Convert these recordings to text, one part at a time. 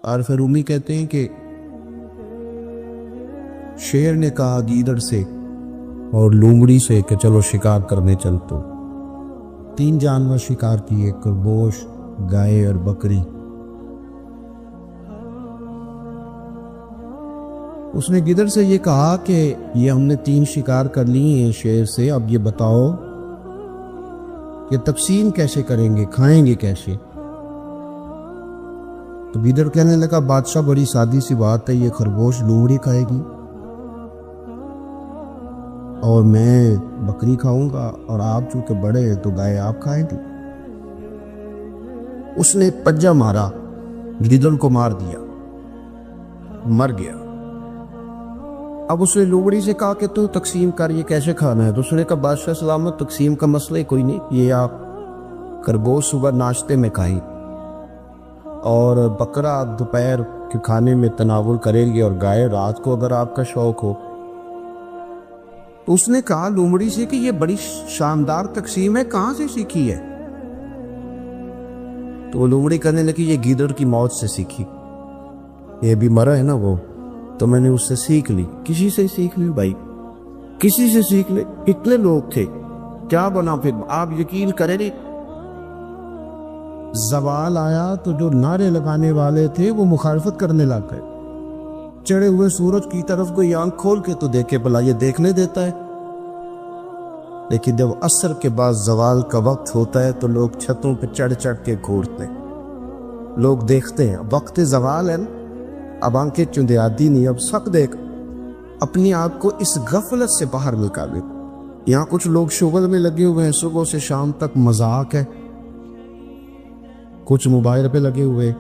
عارف رومی کہتے ہیں کہ شیر نے کہا گیدڑ سے اور لومڑی سے کہ چلو شکار کرنے چلتو. 3 جانور شکار کیے، خرگوش، گائے اور بکری. اس نے گیدڑ سے یہ کہا کہ یہ ہم نے 3 شکار کر لیے ہیں شیر سے، اب یہ بتاؤ کہ تقسیم کیسے کریں گے، کھائیں گے کیسے؟ تو گیدڑ کہنے لگا بادشاہ بڑی سادی سی بات ہے، یہ خرگوش لومڑی کھائے گی اور میں بکری کھاؤں گا، اور آپ چونکہ بڑے ہیں تو گائے آپ کھائیں گی. اس نے پنجہ مارا، گیدڑ کو مار دیا، مر گیا. اب اس نے لومڑی سے کہا کہ تو تقسیم کر، یہ کیسے کھانا ہے؟ تو اس نے کہا بادشاہ سلامت، تقسیم کا مسئلہ ہی کوئی نہیں، یہ آپ خرگوش صبح ناشتے میں کھائیں اور بکرا دوپہر کے کھانے میں تناول کریں گے، اور گائے رات کو اگر آپ کا شوق ہو. تو اس نے کہا لومڑی سے کہ یہ بڑی شاندار تقسیم ہے، کہاں سے سیکھی ہے؟ تو وہ لومڑی کہنے لگی یہ گیدڑ کی موت سے سیکھی، یہ بھی مرا ہے نا وہ، تو میں نے اس سے سیکھ لی. کسی سے سیکھ لی بھائی، کسی سے سیکھ لے. کتنے لوگ تھے، کیا بنا پھر؟ آپ یقین کریں نہیں، زوال آیا تو جو نعرے لگانے والے تھے وہ مخالفت کرنے لگ گئے. چڑھے ہوئے سورج کی طرف کوئی آنکھ کھول کے تو دیکھے بھلا یہ دیکھنے دیتا ہے. لیکن جب عصر کے بعد زوال کا وقت ہوتا ہے تو لوگ چھتوں پہ چڑھ چڑھ کے گھورتے ہیں، لوگ دیکھتے ہیں. وقت زوال ہے نا، اب آنکھیں چندے آدھی نہیں، اب سب دیکھ، اپنی آپ کو اس غفلت سے باہر نکالے. یہاں کچھ لوگ شغل میں لگے ہوئے ہیں، صبح سے شام تک مذاق ہے، کچھ موبائل پہ لگے ہوئے،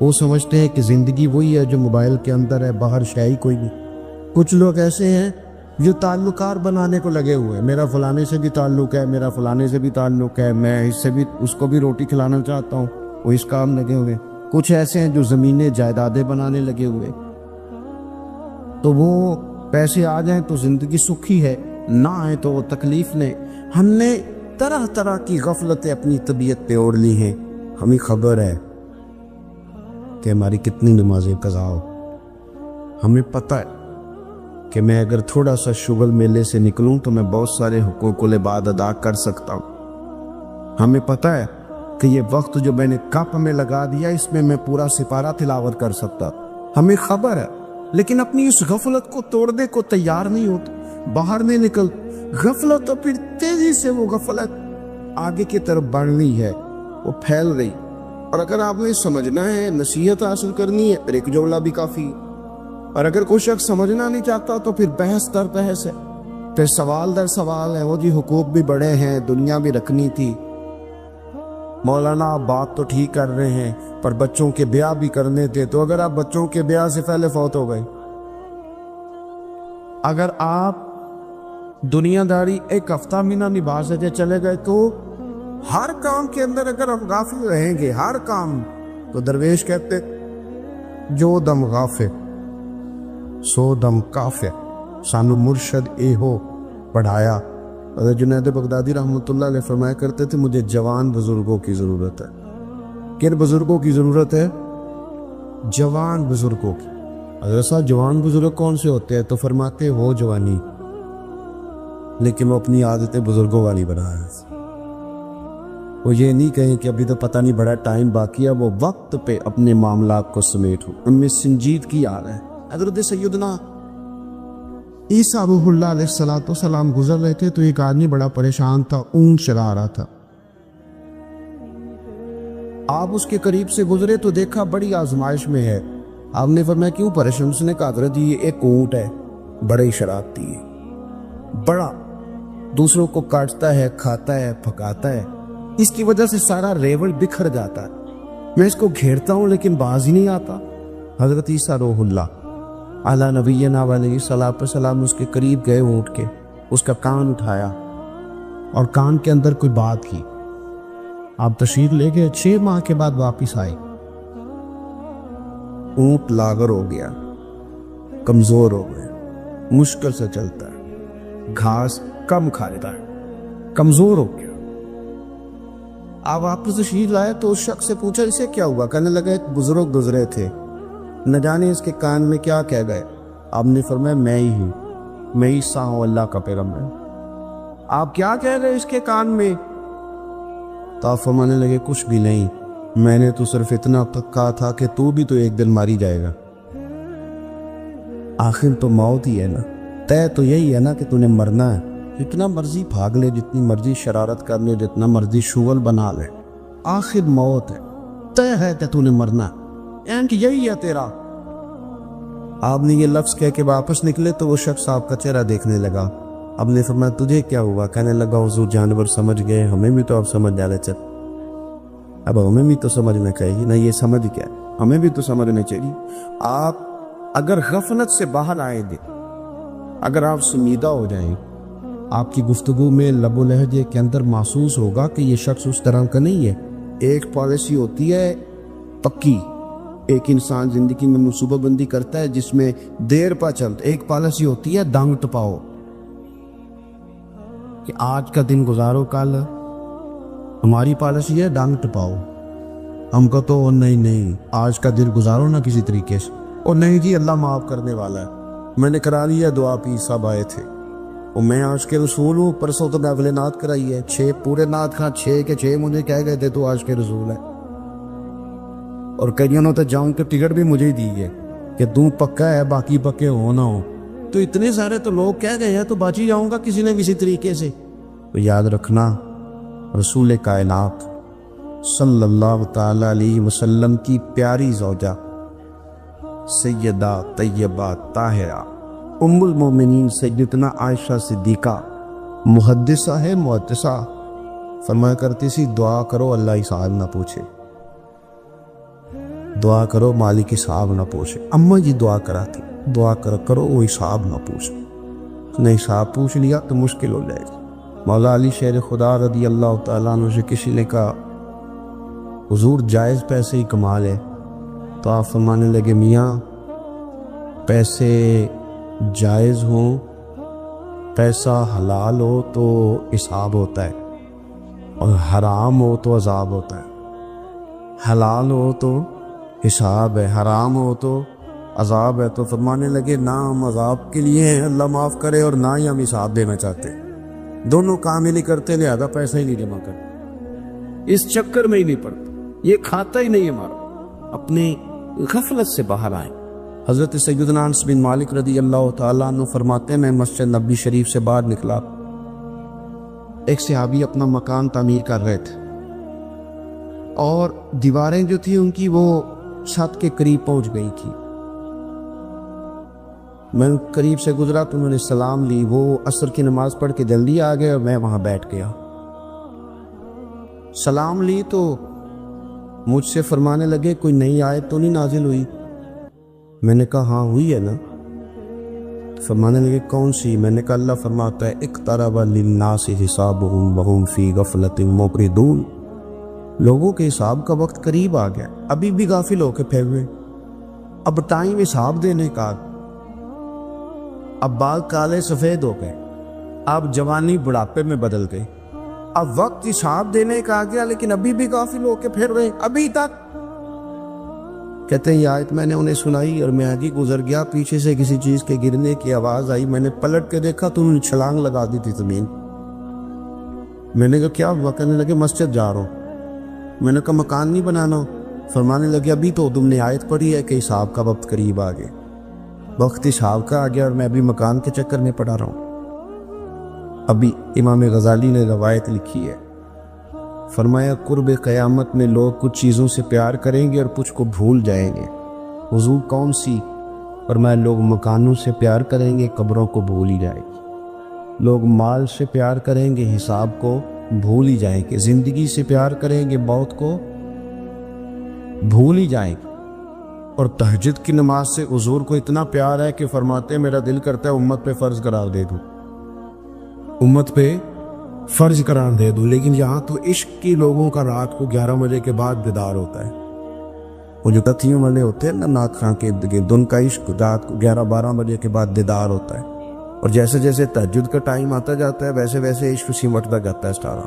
وہ سمجھتے ہیں کہ زندگی وہی ہے جو موبائل کے اندر ہے، باہر شے ہی کوئی نہیں. کچھ لوگ ایسے ہیں جو تعلقات بنانے کو لگے ہوئے، میرا فلانے سے بھی تعلق ہے، میرا فلانے سے بھی تعلق ہے، میں اس سے بھی، اس کو بھی روٹی کھلانا چاہتا ہوں، وہ اس کام لگے ہوئے. کچھ ایسے ہیں جو زمینیں جائیدادیں بنانے لگے ہوئے، تو وہ پیسے آ جائیں تو زندگی سکھی ہے، نہ آئے تو وہ تکلیف نے. ہم نے طرح طرح کی غفلتیں اپنی طبیعت پہ اوڑھ لی ہیں. ہمیں خبر ہے کہ ہماری کتنی نمازیں قضا ہو، ہمیں پتہ ہے کہ میں اگر تھوڑا سا شغل میلے سے نکلوں تو میں بہت سارے حقوق العباد ادا کر سکتا ہوں. ہمیں پتہ ہے کہ یہ وقت جو میں نے کپ میں لگا دیا اس میں میں پورا سپارہ تلاوت کر سکتا. ہمیں خبر ہے، لیکن اپنی اس غفلت کو توڑنے کو تیار نہیں ہوتا، باہر نہیں نکل. غفلت تو پھر تیزی سے وہ غفلت آگے کی طرف بڑھ رہی ہے، وہ پھیل رہی. اور اگر آپ نے سمجھنا ہے، نصیحت حاصل کرنی ہے، پھر ایک جملہ بھی کافی. اور اگر کوئی شخص سمجھنا نہیں چاہتا تو پھر بحث در بحث ہے، پھر سوال در سوال ہے. وہ جی حقوق بھی بڑے ہیں، دنیا بھی رکھنی تھی، مولانا آپ بات تو ٹھیک کر رہے ہیں پر بچوں کے بیاہ بھی کرنے تھے. تو اگر آپ بچوں کے بیاہ سے پہلے فوت ہو گئے، اگر آپ دنیا داری ایک ہفتہ مہینہ نبھا سکے چلے گئے، تو ہر کام کے اندر اگر ہم غافل رہیں گے، ہر کام، تو درویش کہتے جو دم غافل سو دم کافر. سانو مرشد اے ہو پڑھایا. حضرت جنید بغدادی رحمۃ اللہ علیہ فرمایا کرتے تھے مجھے جوان بزرگوں کی ضرورت ہے. کن بزرگوں کی ضرورت ہے؟ جوان بزرگوں کی. حضرت صاحب جوان بزرگ کون سے ہوتے ہیں؟ تو فرماتے وہ جوانی لیکن وہ اپنی عادتیں بزرگوں والی بنا ہے. وہ یہ نہیں کہیں کہ ابھی تو پتہ نہیں بڑا ٹائم باقی ہے، وہ وقت پہ اپنے معاملات کو سمیٹ ہو، ان میں سنجیدگی آ رہا ہے. حضرت سیدنا عیسیٰ روح اللہ علیہ السلام گزر رہے تھے تو ایک آدمی بڑا پریشان تھا، اونٹ چرا رہا تھا. آپ اس کے قریب سے گزرے تو دیکھا بڑی آزمائش میں ہے. آپ نے فرمایا کیوں پریشان؟ اس نے کہا حضرت یہ ایک اونٹ ہے، بڑا ہی شرارتی ہے، بڑا دوسروں کو کاٹتا ہے، کھاتا ہے، پھکاتا ہے، اس کی وجہ سے سارا ریوڑ بکھر جاتا ہے. میں اس کو گھیرتا ہوں لیکن باز ہی نہیں آتا. حضرت عیسیٰ روح اللہ علی نبینا علیہ الصلوۃ والسلام اس کے قریب گئے اونٹ کے، اس کا کان اٹھایا اور کان کے اندر کوئی بات کی. آپ تشریف لے گئے، 6 ماہ کے بعد واپس آئے. اونٹ لاغر ہو گیا، کمزور ہو گیا، مشکل سے چلتا ہے، گھاس کم کھاتا ہے، کمزور ہو گیا. آپ واپس تشریف لائے تو اس شخص سے پوچھا اسے کیا ہوا؟ کہنے لگا ایک بزرگ گزرے تھے، نہ جانے اس کے کان میں کیا کہہ گئے۔ آپ نے فرمایا میں ہی ہوں، میں عیسیٰ ہوں، اللہ کا پیغمبر۔ آپ کیا کہہ گئے اس کے کان میں؟ تو آپ فرمانے لگے کچھ بھی نہیں، میں نے تو صرف اتنا کہا تھا کہ تو بھی تو ایک دن ماری جائے گا۔ آخر تو موت ہی ہے نا، طے تو یہی ہے نا کہ تو نے مرنا ہے۔ جتنا مرضی بھاگ لے، جتنی مرضی شرارت کر لے، جتنا مرضی شغل بنا لے، آخر موت ہے، طے ہے کہ تو نے مرنا ہے، یعنی کہ یہی ہے تیرا۔ آپ نے یہ لفظ کہہ کے واپس نکلے تو وہ شخص آپ کا چہرہ دیکھنے لگا۔ اب نے فرمایا تجھے کیا ہوا؟ کہنے لگا حضور جانور سمجھ گئے، ہمیں بھی تو اب سمجھ جانے چل، اب ہمیں بھی تو سمجھنا چاہیے نا، یہ سمجھ کیا، ہمیں بھی تو سمجھنا چاہیے۔ آپ اگر غفلت سے باہر آئے دیں، اگر آپ سنجیدہ ہو جائیں، آپ کی گفتگو میں لب و لہجے کے اندر محسوس ہوگا کہ یہ شخص اس طرح کا نہیں ہے۔ ایک پالیسی ہوتی ہے پکی، ایک انسان زندگی میں منصوبہ بندی کرتا ہے جس میں دیر پا چلتا، ایک پالیسی ہوتی ہے ڈانگ ٹپاؤ، کہ آج کا دن گزارو کل، ہماری پالیسی ہے ڈانگ ٹپاؤ۔ ہم کو تو نہیں آج کا دن گزارو نا کسی طریقے سے، اور نہیں جی اللہ معاف کرنے والا ہے، میں نے کرا لیا دعا، پیر صاحب آئے تھے، اور میں آج کے رسول ہوں، پرسوں تو میں نعت کرائی ہے، 6 پورے نعت خواں 6 کے 6 مجھے کہہ گئے تھے تو آج کے رسول ہے، اور کئیوں نے تو جاؤں کے ٹکٹ بھی مجھے ہی دی ہے کہ تو پکا ہے، باقی پکے ہو نہ ہو، تو اتنے سارے تو لوگ کہہ گئے ہیں تو بچ ہی جاؤں گا کسی نہ کسی طریقے سے۔ تو یاد رکھنا رسول کائنات صلی اللہ تعالی علیہ وسلم کی پیاری زوجہ سیدہ طیبہ طاہرہ ام المومنین سیدتنا عائشہ صدیقہ محدثہ ہے، محدثہ، فرمایا کرتی سی دعا کرو اللہ حساب نہ پوچھے، دعا کرو مالک حساب نہ پوچھے۔ اماں جی دعا کراتی، دعا کرو وہ حساب نہ پوچھے، نے حساب پوچھ لیا تو مشکل ہو جائے گا۔ مولا علی شیر خدا رضی اللہ تعالیٰ عنہ سے کسی نے کہا حضور جائز پیسے ہی کما لے، تو آپ فرمانے لگے میاں پیسے جائز ہوں، پیسہ حلال ہو تو حساب ہوتا ہے، اور حرام ہو تو عذاب ہوتا ہے، حلال ہو تو حساب ہے، حرام ہو تو عذاب ہے۔ تو فرمانے لگے نہ ہم عذاب کے لیے ہیں اللہ معاف کرے، اور نہ ہی ہم حساب دینا چاہتے، دونوں کام ہی نہیں کرتے، لہذا پیسہ ہی نہیں جمع کرتے، اس چکر میں ہی نہیں پڑتا، یہ کھاتا ہی نہیں ہمارا، اپنے غفلت سے باہر آئیں۔ حضرت سیدنا انس بن مالک رضی اللہ تعالیٰ عنہ فرماتے ہیں میں مسجد نبی شریف سے باہر نکلا، ایک صحابی اپنا مکان تعمیر کر رہے تھے، اور دیواریں جو تھی ان کی وہ چھت کے قریب پہنچ گئی تھی، میں قریب سے گزرا تو انہوں نے سلام لی، وہ عصر کی نماز پڑھ کے جلدی آ گئے اور میں وہاں بیٹھ گیا، سلام لی تو مجھ سے فرمانے لگے کوئی نئی آیت تو نہیں نازل ہوئی؟ میں نے کہا ہاں ہوئی ہے نا۔ فرمانے لگے کون سی؟ میں نے کہا اللہ فرماتا ہے اقترب للناس حسابهم وهم فی غفلۃ معرضون، لوگوں کے حساب کا وقت قریب آ گیا، ابھی بھی غافل ہو کے پھر ہوئے، اب ٹائم حساب دینے کا، اب بال کالے سفید ہو گئے، اب جوانی بڑھاپے میں بدل گئی، اب وقت حساب دینے کا آ گیا، لیکن ابھی بھی غافل ہو کے پھر رہے ابھی تک۔ کہتے ہیں یہ آیت میں نے انہیں سنائی اور میں آگے گزر گیا، پیچھے سے کسی چیز کے گرنے کی آواز آئی، میں نے پلٹ کے دیکھا تو انہوں نے چھلانگ لگا دی تھی زمین۔ میں نے کہا کیا ہوا؟ کہنے لگے مسجد جا رہا ہوں۔ میں نے کہا مکان نہیں بنانا؟ فرمانے لگے ابھی تو تم نے آیت پڑھی ہے کہ حساب کا وقت قریب آ گیا، وقت حساب کا آ گیا اور میں ابھی مکان کے چکر میں پڑا رہا ہوں۔ ابھی امام غزالی نے روایت لکھی ہے، فرمایا قرب قیامت میں لوگ کچھ چیزوں سے پیار کریں گے اور کچھ کو بھول جائیں گے۔ حضور کون سی؟ فرمایا لوگ مکانوں سے پیار کریں گے، قبروں کو بھول ہی جائیں گے، لوگ مال سے پیار کریں گے، حساب کو بھول ہی جائیں گے، زندگی سے پیار کریں گے، موت کو بھول ہی جائیں گے۔ اور تہجد کی نماز سے حضور کو اتنا پیار ہے کہ فرماتے ہیں میرا دل کرتا ہے امت پہ فرض قرار دے دوں، امت پہ فرض قرار دے دوں، لیکن یہاں تو عشق کی لوگوں کا رات کو 11 بجے کے بعد بیدار ہوتا ہے، وہ جو تتھیوں والے ہوتے ہیں نا نعت خواں کے ارد گرد، ان کا عشق رات کو 11-12 بجے کے بعد بیدار ہوتا ہے، اور جیسے جیسے تہجد کا ٹائم آتا جاتا ہے ویسے ویسے عشق سمٹتا جاتا ہے سارا،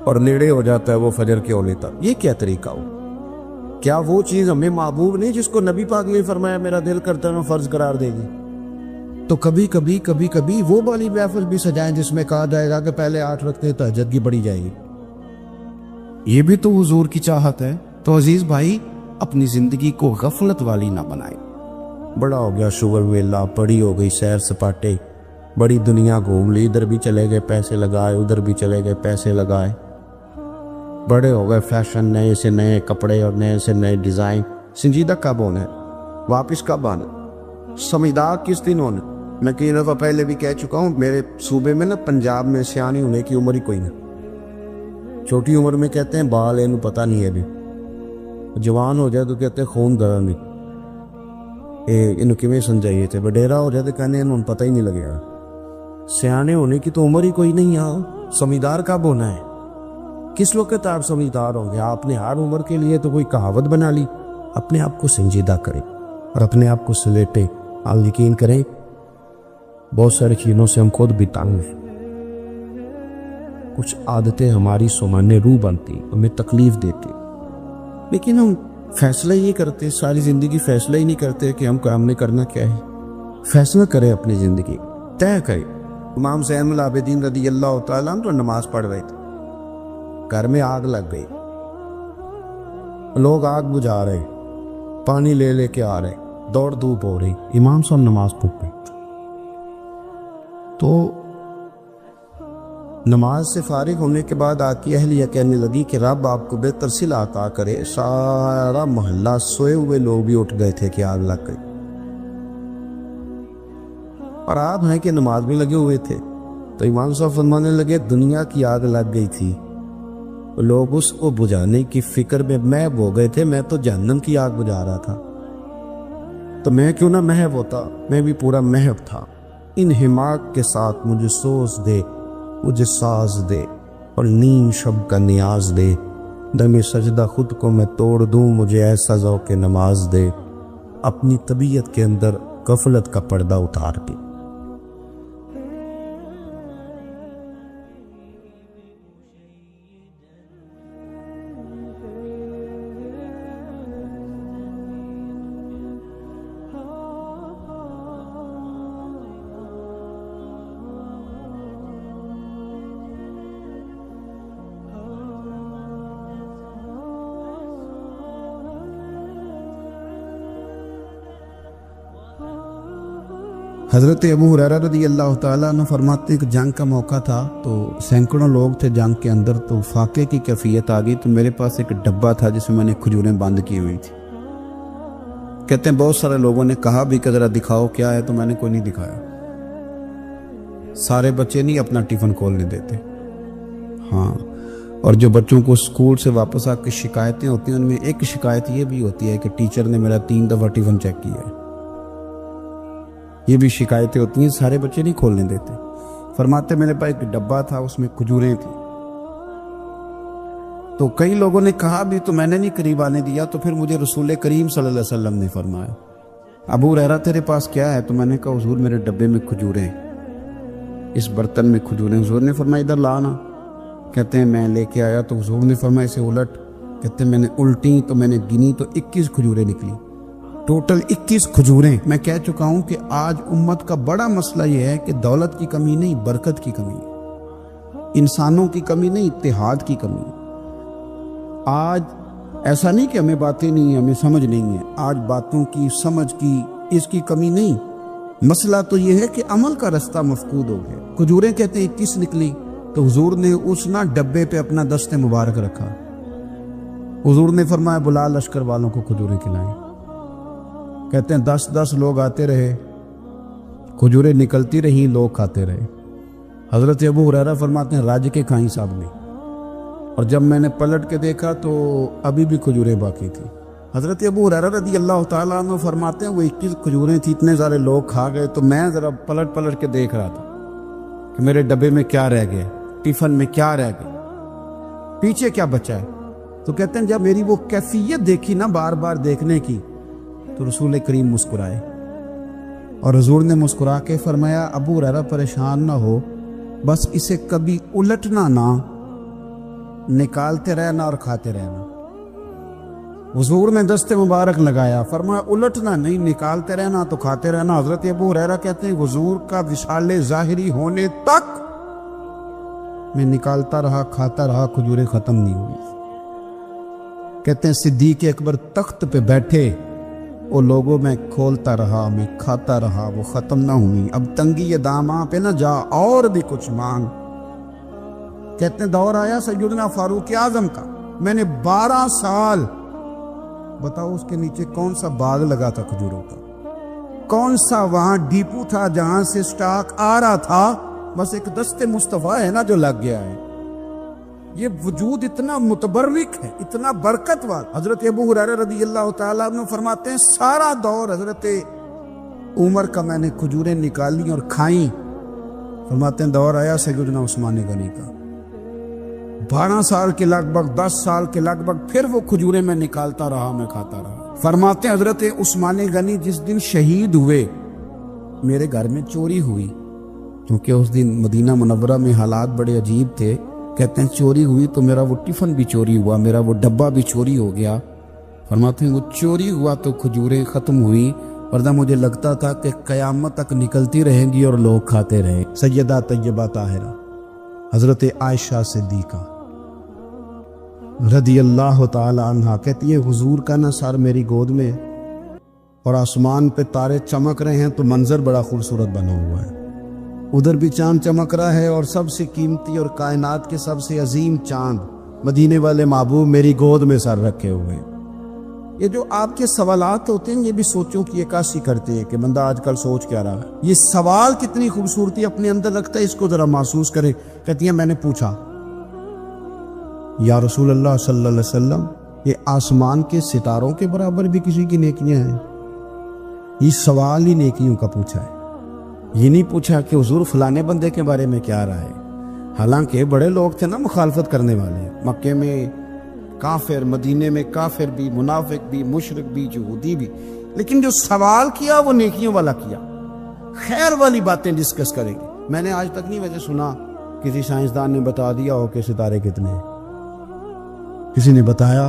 اور نیڑے ہو جاتا ہے وہ فجر کے ہونے تک۔ یہ کیا طریقہ ہو؟ کیا وہ چیز ہمیں محبوب نہیں جس کو نبی پاک نے فرمایا میرا دل کرتا ہے میں فرض قرار دے گی؟ تو کبھی کبھی وہ والی محفل بھی سجائیں جس میں کہا جائے گا کہ پہلے 8 رکعتیں تہجد کی پڑھی جائے گی. یہ بھی تو حضور کی چاہت ہے. تو عزیز بھائی اپنی زندگی کو غفلت والی نہ بنائیں. بڑا ہو گیا شوگر ویلا، بڑی ہو گئی سیر سپاٹے، بڑی دنیا گھوم لی، ادھر بھی چلے گئے پیسے لگائے، ادھر بھی چلے گئے پیسے لگائے، بڑے ہو گئے فیشن، نئے سے نئے کپڑے اور نئے سے نئے ڈیزائن. سنجیدہ کب ہونا ہے؟ واپس کب آنا؟ سمجھدار کس دن ہونا؟ میں کئی دفعہ پہلے بھی کہہ چکا ہوں، میرے صوبے میں نا پنجاب میں سیانی ہونے کی عمر ہی کوئی نہیں. چھوٹی عمر میں کہتے ہیں بال انہوں پتہ نہیں ہے، بھی جوان ہو جائے تو کہتے ہیں خون گرم نہیں، انہوں کیویں سمجھائیے تھے. وڈیرا ہو جائے تو کہنے انہوں پتہ ہی نہیں لگے گا. سیانے ہونے کی تو عمر ہی کوئی نہیں ہے. سمجھدار کب ہونا ہے؟ کس وقت آپ سمجھدار ہوں گے؟ آپ نے ہر عمر کے لیے تو کوئی کہاوت بنا لی. اپنے آپ کو سنجیدہ کریں اور اپنے آپ کو سلیٹیں. آپ یقین کریں بہت ساری چیزوں سے ہم خود بھی تنگ ہیں. کچھ عادتیں ہماری سمانے روح بنتی، ہمیں تکلیف دیتی، لیکن ہم فیصلہ یہ کرتے، ساری زندگی فیصلہ ہی نہیں کرتے کہ ہم نے کرنا کیا ہے. فیصلہ کریں اپنی زندگی، طے کریں. امام زین العابدین رضی اللہ تعالیٰ عنہ تو نماز پڑھ رہے تھے، گھر میں آگ لگ گئی، لوگ آگ بجھا رہے، پانی لے کے آ رہے، دوڑ دھوپ ہو رہی، امام صاحب نماز پڑھ رہے. تو نماز سے فارغ ہونے کے بعد آگ کی اہلیہ کہنے لگی کہ رب آپ کو بہتر صلہ عطا کرے. سارا محلہ سوئے ہوئے لوگ بھی اٹھ گئے تھے کہ آگ لگ گئی، اور آپ ہیں کہ نماز میں لگے ہوئے تھے. تو امام صاحب فرمانے لگے دنیا کی آگ لگ گئی تھی، لوگ اس کو بجھانے کی فکر میں محو ہو گئے تھے، میں تو جہنم کی آگ بجھا رہا تھا. تو میں کیوں نہ محو ہوتا؟ میں بھی پورا محو تھا. ان حماق کے ساتھ مجھے سوز دے، مجھے ساز دے، اور نیم شب کا نیاز دے. دم سجدہ خود کو میں توڑ دوں، مجھے ایسا ذوق نماز دے. اپنی طبیعت کے اندر غفلت کا پردہ اتار کے. حضرت ابو ہریرہ رضی اللہ تعالیٰ عنہ فرماتے ہیں کہ جنگ کا موقع تھا تو سینکڑوں لوگ تھے جنگ کے اندر، تو فاقے کی کیفیت آ گئی. تو میرے پاس ایک ڈبہ تھا جس میں نے کھجوریں بند کی ہوئی تھی. کہتے ہیں بہت سارے لوگوں نے کہا بھی کہ ذرا دکھاؤ کیا ہے، تو میں نے کوئی نہیں دکھایا. سارے بچے نہیں اپنا ٹفن کھولنے دیتے. ہاں، اور جو بچوں کو اسکول سے واپس آ کے شکایتیں ہوتی ہیں ان میں ایک شکایت یہ بھی ہوتی ہے کہ ٹیچر نے میرا 3 دفعہ ٹفن چیک کیا ہے. یہ بھی شکایتیں ہوتی ہیں، سارے بچے نہیں کھولنے دیتے. فرماتے میرے پاس ایک ڈبہ تھا، اس میں کھجوریں تھیں. تو کئی لوگوں نے کہا بھی تو میں نے نہیں قریب آنے دیا. تو پھر مجھے رسول کریم صلی اللہ علیہ وسلم نے فرمایا ابو ہریرہ تیرے پاس کیا ہے؟ تو میں نے کہا حضور میرے ڈبے میں کھجوریں، اس برتن میں کھجوریں. حضور نے فرمایا ادھر لانا. کہتے ہیں میں لے کے آیا تو حضور نے فرمایا اسے الٹ. کہتے ہیں میں نے الٹی تو میں نے گنی تو 21 کھجوریں نکلی. ٹوٹل 21 کھجوریں. میں کہہ چکا ہوں کہ آج امت کا بڑا مسئلہ یہ ہے کہ دولت کی کمی نہیں، برکت کی کمی ہے. انسانوں کی کمی نہیں، اتحاد کی کمی ہے. آج ایسا نہیں کہ ہمیں باتیں نہیں ہیں، ہمیں سمجھ نہیں ہے. آج باتوں کی، سمجھ کی، اس کی کمی نہیں. مسئلہ تو یہ ہے کہ عمل کا رستہ مفقود ہو گیا. کھجوریں کہتے ہیں 21 نکلی. تو حضور نے اس ڈبے پہ اپنا دست مبارک رکھا. حضور نے فرمایا بلا لشکر والوں کو کھجوریں کھلائیں. کہتے ہیں 10 لوگ آتے رہے، کھجوریں نکلتی رہی، لوگ کھاتے رہے. حضرت ابو ہریرہ فرماتے ہیں راج کے کھائیں صاحب نے، اور جب میں نے پلٹ کے دیکھا تو ابھی بھی کھجوریں باقی تھی. حضرت ابو ہریرہ رضی اللہ تعالیٰ عنہ فرماتے ہیں وہ 21 کھجوریں تھیں، اتنے سارے لوگ کھا گئے. تو میں ذرا پلٹ کے دیکھ رہا تھا کہ میرے ڈبے میں کیا رہ گیا، ٹفن میں کیا رہ گیا، پیچھے کیا بچا ہے. تو کہتے ہیں جب میری وہ کیفیت دیکھی نا بار بار دیکھنے کی، تو رسول کریم مسکرائے، اور حضور نے مسکرا کے فرمایا ابو ہریرہ پریشان نہ ہو، بس اسے کبھی الٹنا نہ، نکالتے رہنا اور کھاتے رہنا. حضور نے دست مبارک لگایا، فرمایا الٹنا نہیں، نکالتے رہنا تو کھاتے رہنا۔ حضرت ابو ہریرہ کہتے ہیں حضور کا وصال ظاہری ہونے تک میں نکالتا رہا، کھاتا رہا، کھجوریں ختم نہیں ہوئی۔ کہتے ہیں صدیق اکبر تخت پہ بیٹھے، وہ لوگوں میں کھولتا رہا، میں کھاتا رہا، وہ ختم نہ ہوئی۔ اب تنگی یہ داماں پہ نہ جا، اور بھی کچھ مانگ۔ کہتے ہیں دور آیا سیدنا فاروق اعظم کا، میں نے 12 سال، بتاؤ اس کے نیچے کون سا باغ لگا تھا کھجوروں کا، کون سا وہاں ڈیپو تھا جہاں سے سٹاک آ رہا تھا؟ بس ایک دست مصطفیٰ ہے نا جو لگ گیا ہے۔ یہ وجود اتنا متبرک ہے، اتنا برکت والا۔ حضرت ابو ہریرہ رضی اللہ تعالیٰ عنہ فرماتے ہیں سارا دور حضرت عمر کا میں نے کھجوریں نکالی اور کھائیں۔ فرماتے ہیں دور آیا سیدنا عثمان غنی کا، 12 سال کے لگ بھگ، 10 سال کے لگ بھگ، پھر وہ کھجوریں میں نکالتا رہا، میں کھاتا رہا۔ فرماتے ہیں حضرت عثمان غنی جس دن شہید ہوئے، میرے گھر میں چوری ہوئی، کیونکہ اس دن مدینہ منورہ میں حالات بڑے عجیب تھے۔ کہتے ہیں چوری ہوئی تو میرا وہ ٹفن بھی چوری ہوا، میرا وہ ڈبہ بھی چوری ہو گیا۔ فرماتے ہیں وہ چوری ہوا تو کھجوریں ختم ہوئی، ورنہ مجھے لگتا تھا کہ قیامت تک نکلتی رہیں گی اور لوگ کھاتے رہیں۔ سیدہ طیبہ طاہرہ حضرت عائشہ صدیقہ رضی اللہ تعالی عنہا کہتی ہے حضور کا نا سر میری گود میں، اور آسمان پہ تارے چمک رہے ہیں تو منظر بڑا خوبصورت بنا ہوا ہے، ادھر بھی چاند چمک رہا ہے، اور سب سے قیمتی اور کائنات کے سب سے عظیم چاند مدینے والے محبوب میری گود میں سر رکھے ہوئے۔ یہ جو آپ کے سوالات ہوتے ہیں یہ بھی سوچوں کی عکاسی کرتے ہیں کہ بندہ آج کل سوچ کیا رہا ہے۔ یہ سوال کتنی خوبصورتی اپنے اندر رکھتا ہے، اس کو ذرا محسوس کرے۔ کہتی ہے میں نے پوچھا یا رسول اللہ صلی اللہ علیہ وسلم یہ آسمان کے ستاروں کے برابر بھی کسی کی نیکیاں ہیں؟ یہ سوال ہی نیکیوں کا پوچھا ہے، یہ نہیں پوچھا کہ حضور فلانے بندے کے بارے میں کیا رہا ہے۔ حالانکہ بڑے لوگ تھے نا مخالفت کرنے والے، مکے میں کافر، مدینے میں کافر بھی، منافق بھی، مشرک بھی، یہودی بھی، لیکن جو سوال کیا وہ نیکیوں والا کیا، خیر والی باتیں ڈسکس کریں گے۔ میں نے آج تک نہیں ویسے سنا کسی سائنسدان نے بتا دیا ہو کہ ستارے کتنے ہیں، کسی نے بتایا۔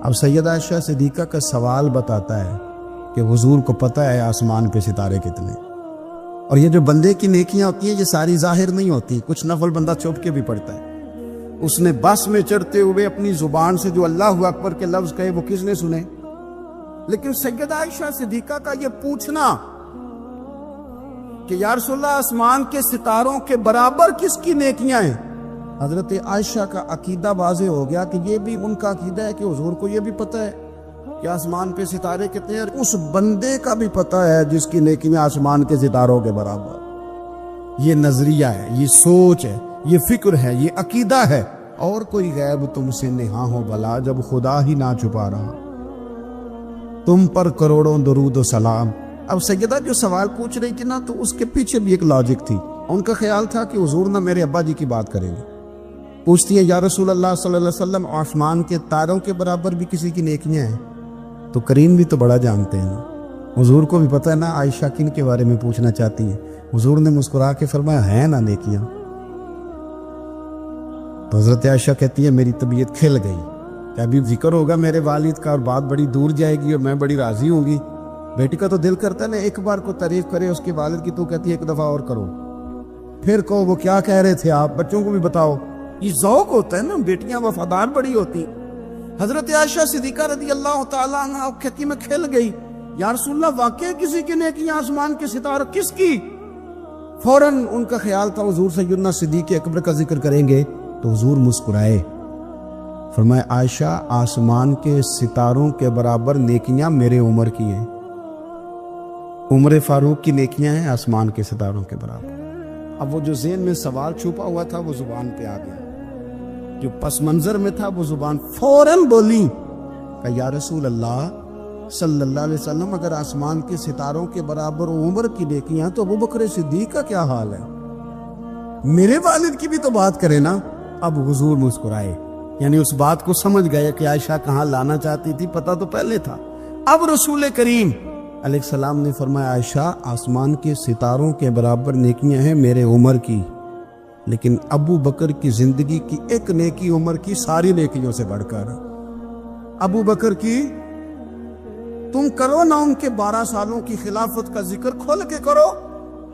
اب سیدہ عائشہ صدیقہ کا سوال بتاتا ہے کہ حضور کو پتہ ہے آسمان پہ ستارے کتنے۔ اور یہ جو بندے کی نیکیاں ہوتی ہیں یہ ساری ظاہر نہیں ہوتی، کچھ نفل بندہ چھپ کے بھی پڑھتا ہے۔ اس نے بس میں چڑھتے ہوئے اپنی زبان سے جو اللہ اکبر کے لفظ کہے وہ کس نے سنے؟ لیکن سیدہ عائشہ صدیقہ کا یہ پوچھنا کہ یا رسول اللہ آسمان کے ستاروں کے برابر کس کی نیکیاں ہیں، حضرت عائشہ کا عقیدہ واضح ہو گیا کہ یہ بھی ان کا عقیدہ ہے کہ حضور کو یہ بھی پتہ ہے کہ آسمان پہ ستارے کتنے ہیں، اس بندے کا بھی پتہ ہے جس کی نیکیاں آسمان کے ستاروں کے برابر۔ یہ نظریہ ہے، یہ سوچ ہے، یہ فکر ہے، یہ عقیدہ ہے۔ اور کوئی غیب تم سے نہاں ہو بلا جب خدا ہی نہ چھپا رہا، تم پر کروڑوں درود و سلام۔ اب سیدہ جو سوال پوچھ رہی تھی نا تو اس کے پیچھے بھی ایک لاجک تھی، ان کا خیال تھا کہ حضور نہ میرے ابا جی کی بات کریں گے۔ پوچھتی ہے یا رسول اللہ صلی اللہ علیہ وسلم آسمان کے تاروں کے برابر بھی کسی کی نیکیاں ہیں؟ تو کریم بھی تو بڑا جانتے ہیں نا، حضور کو بھی پتہ ہے نا عائشہ کن کے بارے میں پوچھنا چاہتی ہیں۔ حضور نے مسکرا کے فرمایا ہیں نا نیکیاں۔ تو حضرت عائشہ کہتی ہے میری طبیعت کھل گئی کہ ابھی ذکر ہوگا میرے والد کا اور بات بڑی دور جائے گی اور میں بڑی راضی ہوں گی۔ بیٹی کا تو دل کرتا ہے نا ایک بار کو تعریف کرے اس کے والد کی، تو کہتی ہے ایک دفعہ اور کرو، پھر کہو وہ کیا کہہ رہے تھے آپ، بچوں کو بھی بتاؤ۔ یہ ذوق ہوتا ہے نا، بیٹیاں وفادار بڑی ہوتی۔ حضرت عائشہ صدیقہ رضی اللہ تعالیٰ عنہ کہتی میں کھل گئی، یا رسول اللہ واقعی کسی کی نیکیاں آسمان کے ستارے کس کی؟ فوراً ان کا خیال تھا حضور سیدنا صدیق اکبر کا ذکر کریں گے، تو حضور مسکرائے، فرمایا عائشہ آسمان کے ستاروں کے برابر نیکیاں میرے عمر کی ہیں۔ عمر فاروق کی نیکیاں ہیں آسمان کے ستاروں کے برابر۔ اب وہ جو ذہن میں سوال چھپا ہوا تھا وہ زبان پہ آ گیا، جو پس منظر میں تھا وہ زبان فوراً بولی کہ یا رسول اللہ صلی اللہ علیہ وسلم اگر آسمان کے ستاروں کے برابر عمر کی نیکیاں تو ابو بکر صدیق کا کیا حال ہے؟ میرے والد کی بھی تو بات کرے نا۔ اب حضور مسکرائے، یعنی اس بات کو سمجھ گئے کہ عائشہ کہاں لانا چاہتی تھی، پتہ تو پہلے تھا۔ اب رسول کریم علیہ السلام نے فرمایا عائشہ آسمان کے ستاروں کے برابر نیکیاں ہیں میرے عمر کی، لیکن ابو بکر کی زندگی کی ایک نیکی عمر کی ساری نیکیوں سے بڑھ کر۔ ابو بکر کی، تم کرو نا ان کے 12 سالوں کی خلافت کا ذکر، کھول کے کرو.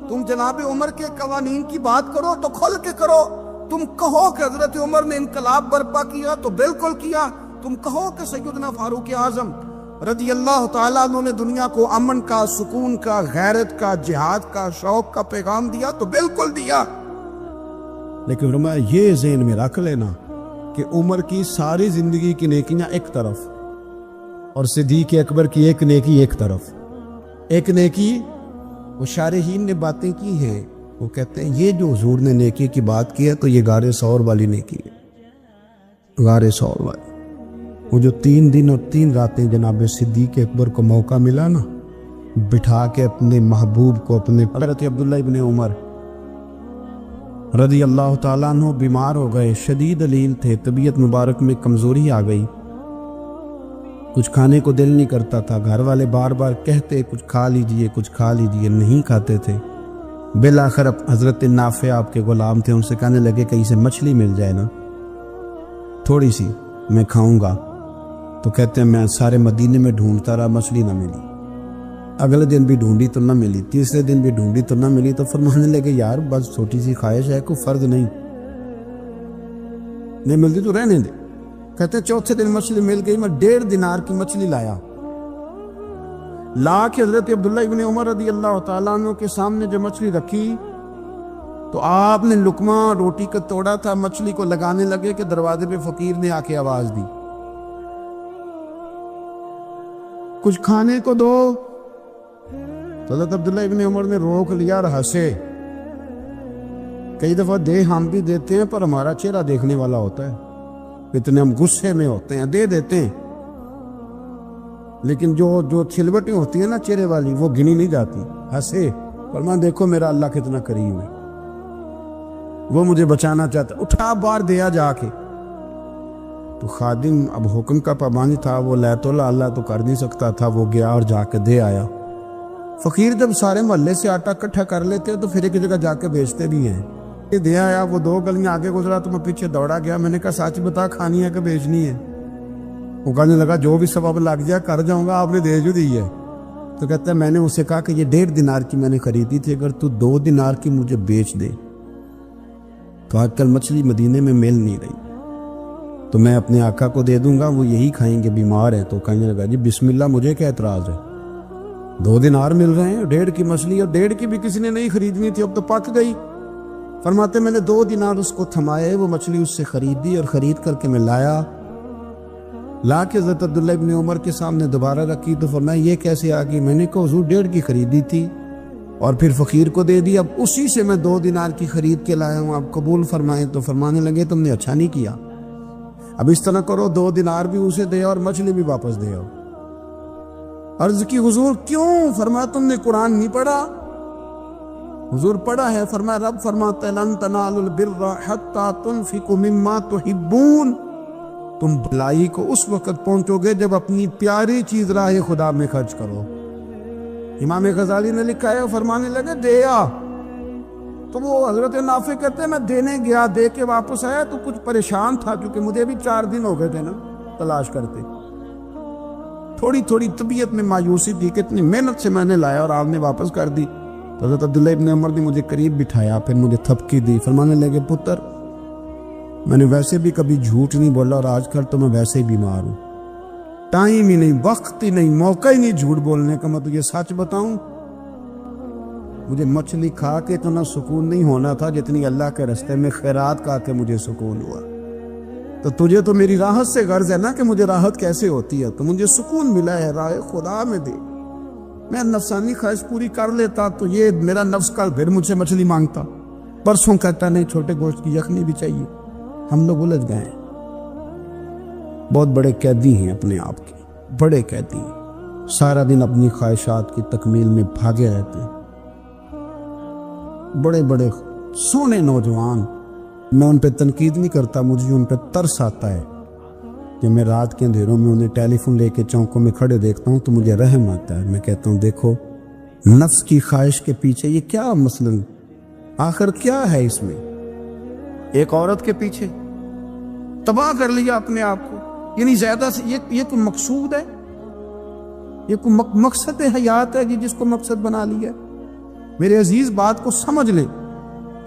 تم جناب عمر کے قوانین کی بات کرو تو کھول کے کرو. تم کہو کہ حضرت عمر نے انقلاب برپا کیا تو بالکل کیا. تم کہو کہ سیدنا فاروق اعظم رضی اللہ تعالیٰ عنہ نے دنیا کو امن کا، سکون کا، غیرت کا، جہاد کا، شوق کا پیغام دیا تو بالکل دیا. لیکن فرمایا یہ ذہن میں رکھ لینا کہ عمر کی ساری زندگی کی نیکیاں ایک طرف اور صدیق اکبر کی ایک نیکی ایک طرف. ایک نیکی وہ شارحین نے باتیں کی ہیں، وہ کہتے ہیں یہ جو حضور نے نیکی کی بات کی ہے تو یہ غار ثور والی نیکی ہے. غار ثور والی، وہ جو 3 دن اور 3 راتیں جناب صدیق اکبر کو موقع ملا نا بٹھا کے اپنے محبوب کو، اپنے حضرت عبداللہ ابن عمر رضی اللہ تعالیٰ عنہ بیمار ہو گئے، شدید علیل تھے، طبیعت مبارک میں کمزوری آ گئی، کچھ کھانے کو دل نہیں کرتا تھا. گھر والے بار بار کہتے کچھ کھا لیجئے کچھ کھا لیجئے، نہیں کھاتے تھے. بالآخر حضرت نافع آپ کے غلام تھے، ان سے کہنے لگے کہیں سے مچھلی مل جائے نا تھوڑی سی میں کھاؤں گا. تو کہتے ہیں میں سارے مدینے میں ڈھونڈتا رہا، مچھلی نہ ملی. اگلے دن بھی ڈھونڈی تو نہ ملی، تیسرے دن بھی ڈھونڈی تو نہ ملی. تو فرمانے لگے یار بس چھوٹی سی خواہش ہے، کوئی فرض نہیں ملتی تو رہنے دے. کہتے ہیں چوتھے دن مچھلی مل گئی، میں 1.5 دینار کی مچھلی لایا، لا کے حضرت عبداللہ ابن عمر رضی اللہ تعالیٰ عنہ کے سامنے جو مچھلی رکھی تو آپ نے لقمہ روٹی کا توڑا تھا، مچھلی کو لگانے لگے کہ دروازے پہ فقیر نے آ کے آواز دی کچھ کھانے کو دو. تو حضرت عبداللہ ابن عمر نے روک لیا اور ہنسے. کئی دفعہ دے ہم بھی دیتے ہیں پر ہمارا چہرہ دیکھنے والا ہوتا ہے، اتنے ہم غصے میں ہوتے ہیں دے دیتے ہیں، لیکن جو چھلوٹیں ہوتی ہیں نا چہرے والی وہ گنی نہیں جاتی. ہنسے، فرمایا دیکھو میرا اللہ کتنا کریم ہے، وہ مجھے بچانا چاہتا، اٹھا بار دیا جا کے. تو خادم اب حکم کا پابند تھا، وہ لیت اللہ تو کر نہیں سکتا تھا، وہ گیا اور جا کے دے آیا. فقیر جب سارے محلے سے آٹا اکٹھا کر لیتے تو پھر ایک جگہ جا کے بیچتے بھی ہیں. یہ دے آیا، وہ 2 گلیاں آگے گزرا تو میں پیچھے دوڑا گیا، میں نے کہا سچ بتا کھانی ہے کہ بیچنی ہے؟ وہ کہنے لگا جو بھی سبب لگ جائے کر جاؤں گا، آپ نے دے جو دی ہے. تو کہتا ہے میں نے اسے کہا کہ یہ 1.5 دینار کی میں نے خریدی تھی، اگر تو 2 دینار کی مجھے بیچ دے تو آج کل مچھلی مدینے میں مل نہیں رہی تو میں اپنے آقا کو دے دوں گا، وہ یہی کھائیں گے، بیمار ہیں. تو کہنے لگا جی بسم اللہ، مجھے کیا اعتراض ہے، 2 دینار مل رہے ہیں، 1.5 کی مچھلی، اور 1.5 کی بھی کسی نے نہیں خریدنی تھی، اب تو پک گئی. فرماتے میں نے 2 دینار اس کو تھمائے، وہ مچھلی اس سے خریدی اور خرید کر کے میں لا کے حضرت عبداللہ ابن عمر کے سامنے دوبارہ رکھی. تو فرمایا یہ کیسے آ گئی؟ میں نے کہا حضور 1.5 کی خریدی تھی اور پھر فقیر کو دے دی، اب اسی سے میں 2 دینار کی خرید کے لایا ہوں، آپ قبول فرمائیں. تو فرمانے لگے تم نے اچھا نہیں کیا، اب اس طرح کرو 2 دینار بھی اسے دے اور مچھلی بھی واپس دے آؤ. عرض کی حضور کیوں؟ فرمایا تم نے قرآن نہیں پڑھا؟ حضور پڑھا ہے. فرمایا رب فرماتا ہے لن تنالوا البر حتی تنفقوا مما تحبون، تم بھلائی کو اس وقت پہنچو گے جب اپنی پیاری چیز راہ خدا میں خرچ کرو. امام غزالی نے لکھا ہے، فرمانے لگے دے آ. تو وہ حضرت نافع کہتے ہیں میں دینے گیا، دے کے واپس آیا تو کچھ پریشان تھا کیونکہ مجھے بھی 4 دن ہو گئے تھے نا تلاش کرتے، تھوڑی طبیعت میں مایوسی تھی کہ اتنی محنت سے میں نے لایا اور آپ نے واپس کر دی. تو حضرت عبداللہ ابن عمر نے مجھے قریب بٹھایا، پھر مجھے تھپکی دی، فرمانے لگے پتر میں نے ویسے بھی کبھی جھوٹ نہیں بولا اور آج کل تو میں ویسے ہی بیمار ہوں، ٹائم ہی نہیں، وقت ہی نہیں، موقع ہی نہیں جھوٹ بولنے کا. میں تجھے سچ بتاؤں، مجھے مچھلی کھا کے تو نہ سکون نہیں ہونا تھا جتنی اللہ کے راستے میں خیرات کھا کے مجھے سکون ہوا. تو تجھے تو میری راحت سے غرض ہے نا کہ مجھے راحت کیسے ہوتی ہے، تو مجھے سکون ملا ہے راہ خدا میں دے. میں نفسانی خواہش پوری کر لیتا تو یہ میرا نفس کل پھر مجھ سے مچھلی مانگتا، پرسوں کہتا نہیں چھوٹے گوشت کی یخنی بھی چاہیے. ہم لوگ الجھ گئے ہیں، بہت بڑے قیدی ہیں اپنے آپ کے، بڑے قیدی ہیں، سارا دن اپنی خواہشات کی تکمیل میں بھاگے رہتے ہیں. بڑے بڑے سونے نوجوان، میں ان پہ تنقید نہیں کرتا، مجھے ان پہ ترس آتا ہے کہ میں رات کے اندھیروں میں انہیں ٹیلی فون لے کے چوکوں میں کھڑے دیکھتا ہوں تو مجھے رحم آتا ہے. میں کہتا ہوں دیکھو نفس کی خواہش کے پیچھے یہ کیا مثلاً آخر کیا ہے اس میں؟ ایک عورت کے پیچھے تباہ کر لیا اپنے آپ کو، یعنی زیادہ سے یہ کوئی مقصود ہے؟ یہ کوئی مقصد حیات ہے جس کو مقصد بنا لیا ہے؟ میرے عزیز بات کو سمجھ لے،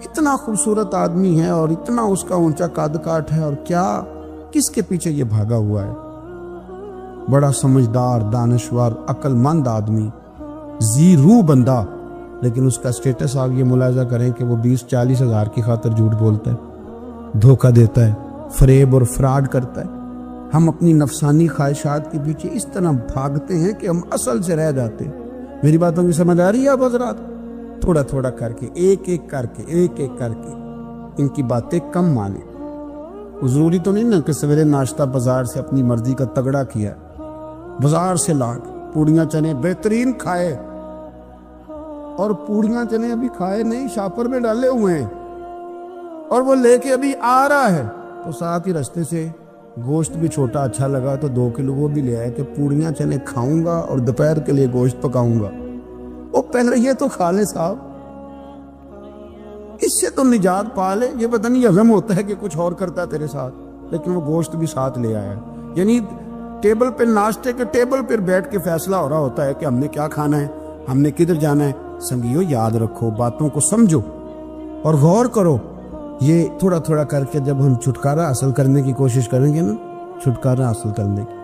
اتنا خوبصورت آدمی ہے اور اتنا اس کا اونچا قد کاٹ ہے، اور کیا کس کے پیچھے یہ بھاگا ہوا ہے؟ بڑا سمجھدار، دانشور، عقل مند آدمی، ذی روح بندہ، لیکن اس کا سٹیٹس آپ یہ ملاحظہ کریں کہ وہ 20-40 ہزار کی خاطر جھوٹ بولتا ہے، دھوکہ دیتا ہے، فریب اور فراڈ کرتا ہے۔ ہم اپنی نفسانی خواہشات کے پیچھے اس طرح بھاگتے ہیں کہ ہم اصل سے رہ جاتے ہیں۔ میری باتوں کی سمجھ آ رہی ہے آپ حضرات؟ تھوڑا تھوڑا کر کے، ایک ایک کر کے ان کی باتیں کم مانیں۔ ضروری تو نہیں نا کہ سویرے ناشتہ بازار سے اپنی مرضی کا تگڑا کیا، بازار سے لا کے پوڑیاں چنے بہترین کھائے، اور پوڑیاں چنے ابھی کھائے نہیں، شاپر میں ڈالے ہوئے ہیں، اور وہ لے کے ابھی آ رہا ہے، تو ساتھ ہی رستے سے گوشت بھی چھوٹا اچھا لگا تو 2 کلو وہ بھی لے آئے کہ پوڑیاں چنے کھاؤں گا اور دوپہر کے لیے گوشت پکاؤں گا۔ وہ پہلے یہ تو کھا لے صاحب، اس سے تو نجات پا لے۔ یہ پتہ نہیں ہضم ہوتا ہے کہ کچھ اور کرتا ہے تیرے ساتھ، لیکن وہ گوشت بھی ساتھ لے آیا ہے۔ یعنی ٹیبل پہ، ناشتے کے ٹیبل پر بیٹھ کے فیصلہ ہو رہا ہوتا ہے کہ ہم نے کیا کھانا ہے، ہم نے کدھر جانا ہے۔ سنگیو یاد رکھو، باتوں کو سمجھو اور غور کرو۔ یہ تھوڑا تھوڑا کر کے جب ہم چھٹکارا حاصل کرنے کی کوشش کریں گے نا، چھٹکارا حاصل کرنے کی،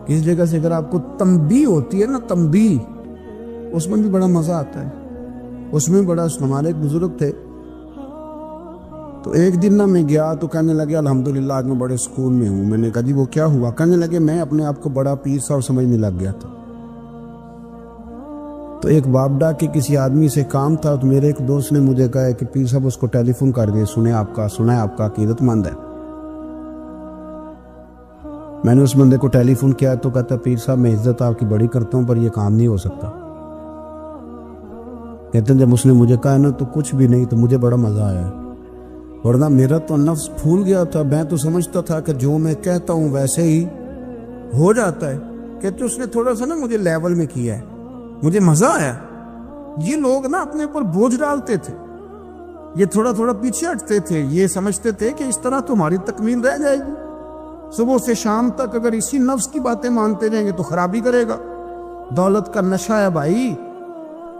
کس جگہ سے اگر آپ کو تنبیہ ہوتی ہے نا، تنبیہ، اس میں بھی بڑا مزہ آتا ہے۔ اس میں بڑا، ہمارے ایک بزرگ تھے، تو ایک دن نا میں گیا تو کہنے لگے الحمدللہ آج میں بڑے سکون میں ہوں۔ میں نے کہا جی وہ کیا ہوا؟ کہنے لگے میں اپنے آپ کو بڑا پیر سا اور سمجھنے لگ گیا تھا۔ تو ایک بابڈا کے کسی آدمی سے کام تھا، تو میرے ایک دوست نے مجھے کہا کہ پیر صاحب اس کو ٹیلی فون کر دیں، سنا ہے آپ کا عقیدت مند ہے۔ میں نے اس بندے کو ٹیلی فون کیا تو کہتا پیر صاحب میں عزت آپ کی بڑی کرتا ہوں پر یہ کام نہیں ہو سکتا۔ کہتے ہیں جب اس نے مجھے کہا نا تو کچھ بھی نہیں، تو مجھے بڑا مزہ آیا، ورنہ میرا تو نفس پھول گیا تھا۔ میں تو سمجھتا تھا کہ جو میں کہتا ہوں ویسے ہی ہو جاتا ہے۔ کہتے اس نے تھوڑا سا نا مجھے لیول میں کیا ہے، مجھے مزہ آیا۔ یہ لوگ نا اپنے اوپر بوجھ ڈالتے تھے، یہ تھوڑا تھوڑا پیچھے ہٹتے تھے، یہ سمجھتے تھے کہ اس طرح تمہاری تکمیل رہ جائے گی۔ صبح سے شام تک اگر اسی نفس کی باتیں مانتے رہیں گے تو خرابی کرے گا۔ دولت کا نشہ ہے بھائی،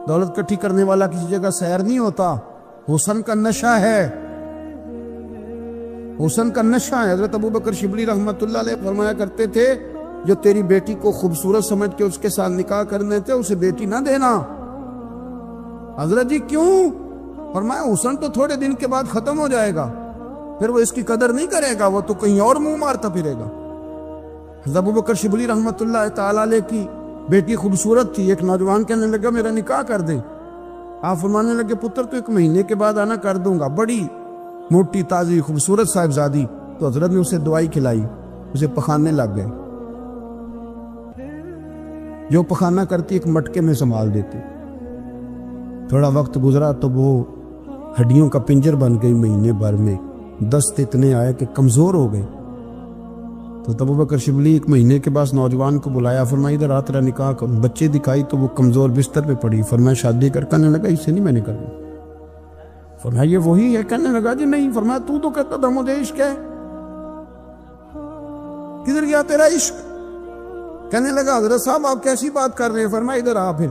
دولت کٹھی کرنے والا کسی جگہ سیر نہیں ہوتا، حسن کا نشہ ہے، حسن کا نشہ ہے۔ حضرت ابوبکر شبلی رحمۃ اللہ علیہ فرمایا کرتے تھے جو تیری بیٹی کو خوبصورت سمجھ کے اس کے ساتھ نکاح کرنے تھے اسے بیٹی نہ دینا۔ حضرت جی کیوں؟ فرمایا حسن تو تھوڑے دن کے بعد ختم ہو جائے گا، پھر وہ اس کی قدر نہیں کرے گا، وہ تو کہیں اور منہ مارتا پھرے گا۔ حضرت ابوبکر شبلی رحمۃ اللہ تعالیٰ علیہ کی بیٹی خوبصورت تھی، ایک نوجوان کہنے لگا میرا نکاح کر دیں۔ آپ فرمانے لگے پتر تو 1 مہینے کے بعد آنا، کر دوں گا۔ بڑی موٹی تازی خوبصورت صاحبزادی، تو حضرت نے اسے دوائی کھلائی، اسے پخانے لگ گئے۔ جو پخانہ کرتی ایک مٹکے میں سنبھال دیتی۔ تھوڑا وقت گزرا تو وہ ہڈیوں کا پنجر بن گئی، مہینے بھر میں دست اتنے آئے کہ کمزور ہو گئے۔ تو ابوبکر شبلی 1 مہینے کے بعد نوجوان کو بلایا، فرمایا ادھر آ تیرا نکاح کر۔ بچے دکھائی تو وہ کمزور بستر پہ پڑی، فرمایا شادی کرنے لگا اس سے نہیں میں نے کرنا۔ فرمایا یہ وہی ہے؟ کہنے لگا جی نہیں۔ فرمایا تو کہتا تھا مجھے عشق ہے، کدھر گیا تیرا عشق؟ کہنے لگا حضرت صاحب آپ کیسی بات کر رہے ہیں؟ فرمایا ادھر آ۔ پھر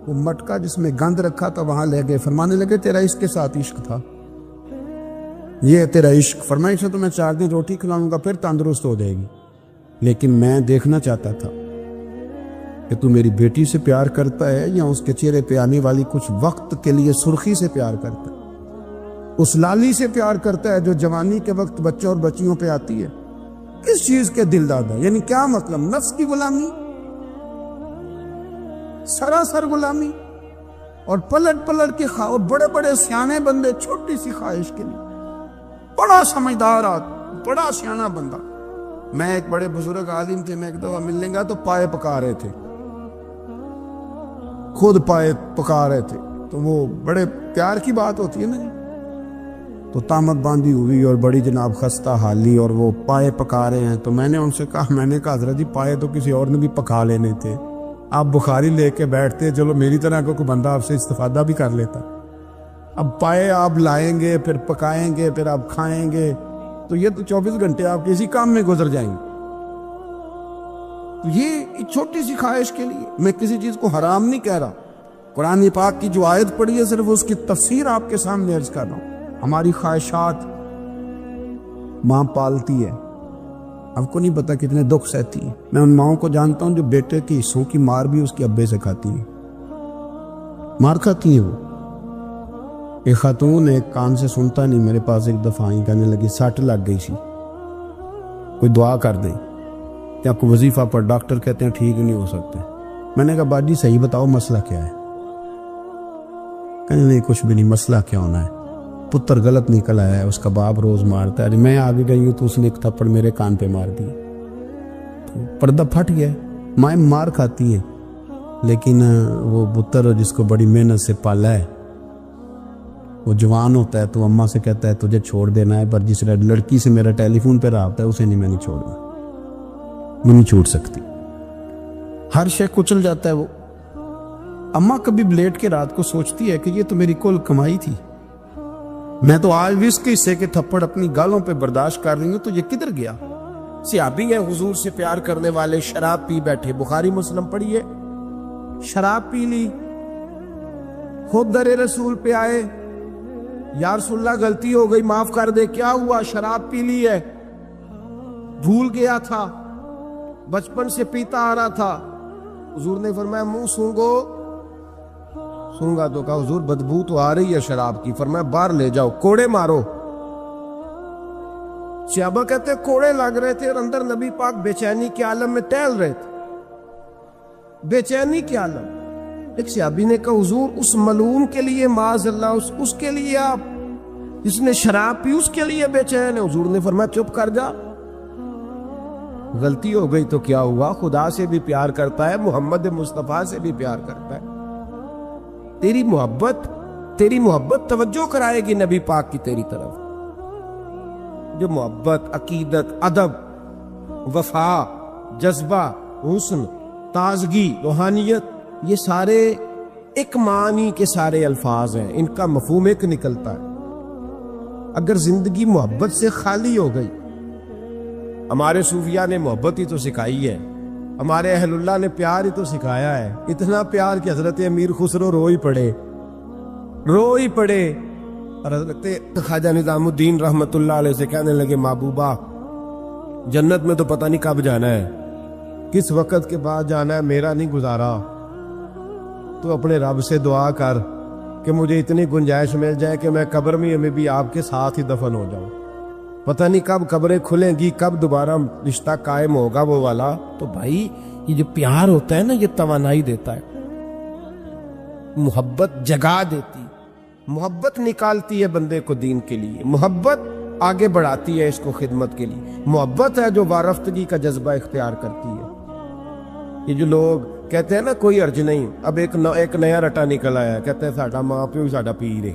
وہ مٹکا جس میں گند رکھا تھا وہاں لے گئے، فرمانے لگے تیرا اس کے ساتھ عشق تھا، یہ ہے تیرا عشق۔ فرمایا اسے تو میں 4 دن روٹی کھلاؤں گا پھر تندرست ہو جائے گی، لیکن میں دیکھنا چاہتا تھا کہ تو میری بیٹی سے پیار کرتا ہے یا اس کے چہرے پہ آنے والی کچھ وقت کے لیے سرخی سے پیار کرتا ہے، اس لالی سے پیار کرتا ہے جو جوانی کے وقت بچوں اور بچیوں پہ آتی ہے۔ کس چیز کے دل دادا؟ یعنی کیا مطلب؟ نفس کی غلامی، سراسر غلامی، اور پلٹ پلٹ کے بڑے بڑے سیانے بندے چھوٹی سی خواہش کے لیے، بڑا سمجھدار آدمی، بڑا سیانا بندہ۔ میں ایک بڑے بزرگ عالم تھے، میں ایک دفعہ ملنے گا تو پائے پکا رہے تھے، خود پائے پکا رہے تھے، تو وہ بڑے پیار کی بات ہوتی ہے نا، تو تامت باندھی ہوئی اور بڑی جناب خستہ حالی، اور وہ پائے پکا رہے ہیں۔ تو میں نے ان سے کہا حضرت جی پائے تو کسی اور نے بھی پکا لینے تھے، آپ بخاری لے کے بیٹھتے، چلو میری طرح کو کوئی بندہ آپ سے استفادہ بھی کر لیتا۔ اب پائے آپ لائیں گے، پھر پکائیں گے، پھر آپ کھائیں گے، تو یہ تو 24 گھنٹے آپ کے اسی کام میں گزر جائیں گے. تو یہ ایک چھوٹی سی خواہش کے لیے میں کسی چیز کو حرام نہیں کہہ رہا. قرآن پاک کی جو آیت پڑھی ہے صرف اس کی تفسیر آپ کے سامنے عرض کر رہا ہوں. ہماری خواہشات ماں پالتی ہے, آپ کو نہیں پتا کتنے دکھ سہتی ہے. میں ان ماؤں کو جانتا ہوں جو بیٹے کے حصوں کی مار بھی اس کے ابے سے کھاتی ہیں, مار کھاتی ہیں وہ. ایک خاتون ایک کان سے سنتا نہیں, میرے پاس ایک دفعہ آئی, کہنے لگی سٹ لگ گئی سی, کوئی دعا کر دیں کہ آپ کو وظیفہ پر, ڈاکٹر کہتے ہیں ٹھیک نہیں ہو سکتے. میں نے کہا باجی صحیح بتاؤ مسئلہ کیا ہے؟ کہنے نہیں کچھ بھی نہیں, مسئلہ کیا ہونا ہے, پتر غلط نکل آیا ہے, اس کا باپ روز مارتا ہے, میں آگے گئی ہوں تو اس نے ایک تھپڑ میرے کان پہ مار دی, تو پردہ پھٹ گیا. مائیں مار کھاتی ہیں لیکن وہ پتر جس کو بڑی محنت سے پالا ہے وہ جوان ہوتا ہے تو اماں سے کہتا ہے تجھے چھوڑ دینا ہے, پر جس لڑکی سے میرا ٹیلی فون پہ رابطہ ہے اسے نہیں, میں نہیں چھوڑنا, میں نہیں چھوڑ سکتی. ہر شے کچل جاتا ہے وہ. اماں کبھی لیٹ کے رات کو سوچتی ہے کہ یہ تو میری کل کمائی تھی, میں تو آج بھی اس کے حصے کے تھپڑ اپنی گالوں پہ برداشت کر رہی ہوں, تو یہ کدھر گیا؟ صحابی ہے حضور سے پیار کرنے والے, شراب پی بیٹھے, بخاری مسلم پڑھیے, شراب پی لی, خود در رسول پہ آئے, یا رسول اللہ غلطی ہو گئی معاف کر دے. کیا ہوا؟ شراب پی لی ہے, بھول گیا تھا, بچپن سے پیتا آ رہا تھا. حضور نے فرمایا منہ سونگو. سونگا تو کہا حضور بدبو تو آ رہی ہے شراب کی. فرمایا باہر لے جاؤ, کوڑے مارو. صحابہ کہتے کوڑے لگ رہے تھے اور اندر نبی پاک بے چینی کے عالم میں ٹہل رہے تھے, بے چینی کے عالم. ایک صحابی نے کہا حضور اس ملعون کے لیے معاذ اللہ, اس کے لیے آپ, جس نے شراب پی اس کے لیے بے چین ہے. حضور نے فرمایا چپ کر جا, غلطی ہو گئی تو کیا ہوا, خدا سے بھی پیار کرتا ہے, محمد مصطفیٰ سے بھی پیار کرتا ہے. تیری محبت توجہ کرائے گی نبی پاک کی تیری طرف. جو محبت, عقیدت, ادب, وفا, جذبہ, حسن, تازگی, روحانیت, یہ سارے ایک معنی کے سارے الفاظ ہیں, ان کا مفہوم ایک نکلتا ہے. اگر زندگی محبت سے خالی ہو گئی, ہمارے صوفیاء نے محبت ہی تو سکھائی ہے, ہمارے اہل اللہ نے پیار ہی تو سکھایا ہے, اتنا پیار کہ حضرت امیر خسرو رو ہی پڑے. اور حضرت خواجہ نظام الدین رحمت اللہ علیہ سے کہنے لگے محبوبہ جنت میں تو پتہ نہیں کب جانا ہے, کس وقت کے بعد جانا ہے, میرا نہیں گزارا, تو اپنے رب سے دعا کر کہ مجھے اتنی گنجائش مل جائے کہ میں قبر میں بھی آپ کے ساتھ ہی دفن ہو جاؤں. پتہ نہیں کب قبریں کھلیں گی, کب دوبارہ رشتہ قائم ہوگا وہ والا. تو بھائی یہ جو پیار ہوتا ہے نا, یہ توانائی دیتا ہے, محبت جگا دیتی, محبت نکالتی ہے بندے کو دین کے لیے, محبت آگے بڑھاتی ہے اس کو خدمت کے لیے, محبت ہے جو وارفتگی کا جذبہ اختیار کرتی ہے. یہ جو لوگ کہتے ہیں نا کوئی عرض نہیں, اب ایک نیا رٹا نکل آیا, کہتے ہیں ساڈا ماں پیو ساڈا پیر ہے.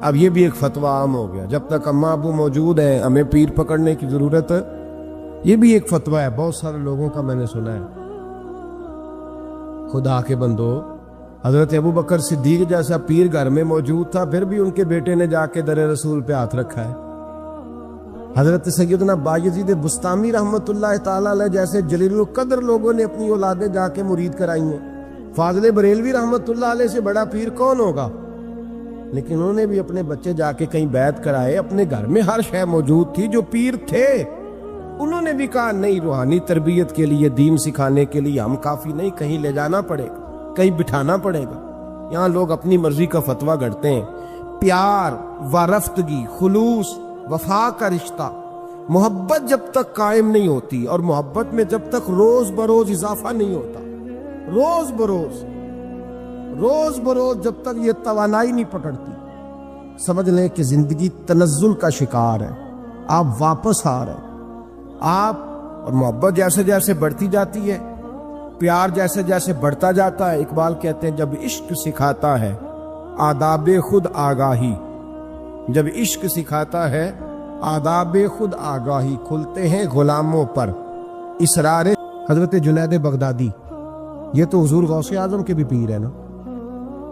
اب یہ بھی ایک فتویٰ عام ہو گیا, جب تک اماں ابو موجود ہیں ہمیں پیر پکڑنے کی ضرورت ہے. یہ بھی ایک فتویٰ ہے بہت سارے لوگوں کا, میں نے سنا ہے. خدا کے بندو, حضرت ابو بکر صدیق جیسا پیر گھر میں موجود تھا, پھر بھی ان کے بیٹے نے جا کے در رسول پہ ہاتھ رکھا ہے. حضرت سیدنا بایزید بستامی رحمت اللہ تعالی علیہ جیسے جلیل القدر لوگوں نے اپنی اولادیں جا کے مرید کرائی ہیں. فاضل بریلوی رحمت اللہ علیہ سے بڑا پیر کون ہوگا, لیکن انہوں نے بھی اپنے بچے جا کے کہیں بیعت کرائے. اپنے گھر میں ہر شے موجود تھی, جو پیر تھے انہوں نے بھی کہا نہیں, روحانی تربیت کے لیے, دین سکھانے کے لیے ہم کافی نہیں, کہیں لے جانا پڑے گا, کہیں بٹھانا پڑے گا. یہاں لوگ اپنی مرضی کا فتویٰ گھڑتے ہیں. پیار, وارفتگی, خلوص, وفا کا رشتہ, محبت جب تک قائم نہیں ہوتی, اور محبت میں جب تک روز بروز اضافہ نہیں ہوتا, روز بروز جب تک یہ توانائی نہیں پکڑتی, سمجھ لیں کہ زندگی تنزل کا شکار ہے. آپ واپس آ رہے ہیں, آپ, اور محبت جیسے جیسے بڑھتی جاتی ہے, پیار جیسے جیسے بڑھتا جاتا ہے. اقبال کہتے ہیں جب عشق سکھاتا ہے آداب خود آگاہی, جب عشق سکھاتا ہے آداب خود آگاہی, کھلتے ہیں غلاموں پر اسرار. حضرت جنید بغدادی, یہ تو حضور غوث اعظم کے بھی پیر ہے نا,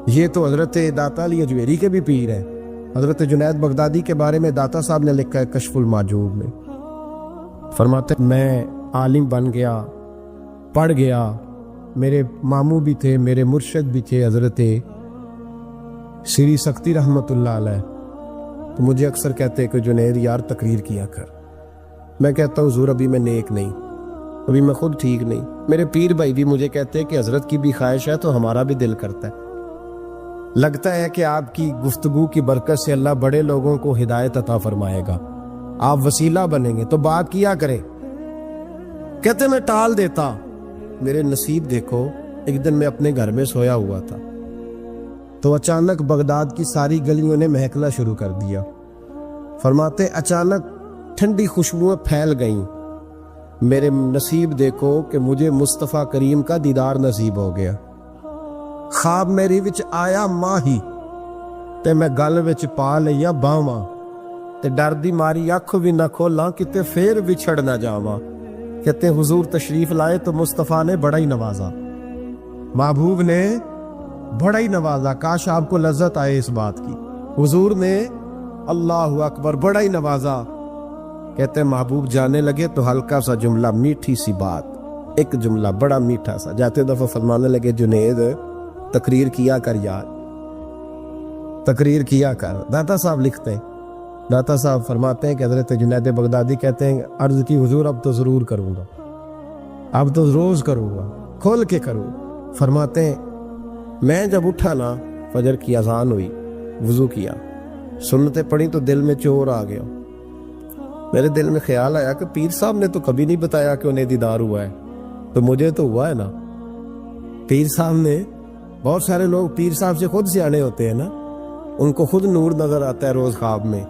یہ تو حضرت داتا علی اجویری کے بھی پیر ہے. حضرت جنید بغدادی کے بارے میں داتا صاحب نے لکھا ہے کشف المعجوب میں، فرماتے ہیں میں عالم بن گیا، پڑھ گیا، میرے ماموں بھی تھے، میرے مرشد بھی تھے حضرت سری سختی رحمت اللہ علیہ، تو مجھے اکثر کہتے کہ جنید یار تقریر کیا کر۔ میں کہتا ہوں حضور ابھی میں نیک نہیں، ابھی میں خود ٹھیک نہیں۔ میرے پیر بھائی بھی مجھے کہتے ہیں کہ حضرت کی بھی خواہش ہے تو ہمارا بھی دل کرتا ہے، لگتا ہے کہ آپ کی گفتگو کی برکت سے اللہ بڑے لوگوں کو ہدایت عطا فرمائے گا، آپ وسیلہ بنیں گے، تو بات کیا کریں۔ کہتے میں ٹال دیتا، میرے نصیب دیکھو، ایک دن میں اپنے گھر میں سویا ہوا تھا تو اچانک بغداد کی ساری گلیوں نے مہکنا شروع کر دیا۔ فرماتے اچانک ٹھنڈی خوشبوئیں پھیل گئیں، میرے نصیب دیکھو کہ مجھے مصطفیٰ کریم کا دیدار نصیب ہو گیا۔ خواب میری وچ آیا ماہی تے میں گل وچ پا لیا باواں، تے ڈر دی ماری اکھ بھی نہ کھولاں کتے پھر وچھڑ نہ جاواں۔ کہتے ہیں حضور تشریف لائے تو مصطفیٰ نے بڑا ہی نوازا، محبوب نے بڑا ہی نوازا، کاش آپ کو لذت آئے اس بات کی۔ حضور نے اللہ اکبر بڑا ہی نوازا۔ کہتے ہیں محبوب جانے لگے تو ہلکا سا جملہ، میٹھی سی بات، ایک جملہ بڑا میٹھا سا، جاتے دفعہ فرمانے لگے جنید تقریر کیا کر یار، تقریر کیا کر۔ داتا صاحب لکھتے ہیں، داتا صاحب فرماتے ہیں کہ حضرت جنید بغدادی کہتے ہیں عرض کی حضور اب تو ضرور کروں گا، اب تو روز کروں گا، کھول کے کروں۔ فرماتے ہیں میں جب اٹھا نا، فجر کی اذان ہوئی، وضو کیا، سنتیں پڑھی تو دل میں چور آ گیا۔ میرے دل میں خیال آیا کہ پیر صاحب نے تو کبھی نہیں بتایا کہ انہیں دیدار ہوا ہے، تو مجھے تو ہوا ہے نا۔ پیر صاحب نے، بہت سارے لوگ پیر صاحب سے خود سیانے ہوتے ہیں نا، ان کو خود نور نظر آتا ہے روز خواب میں،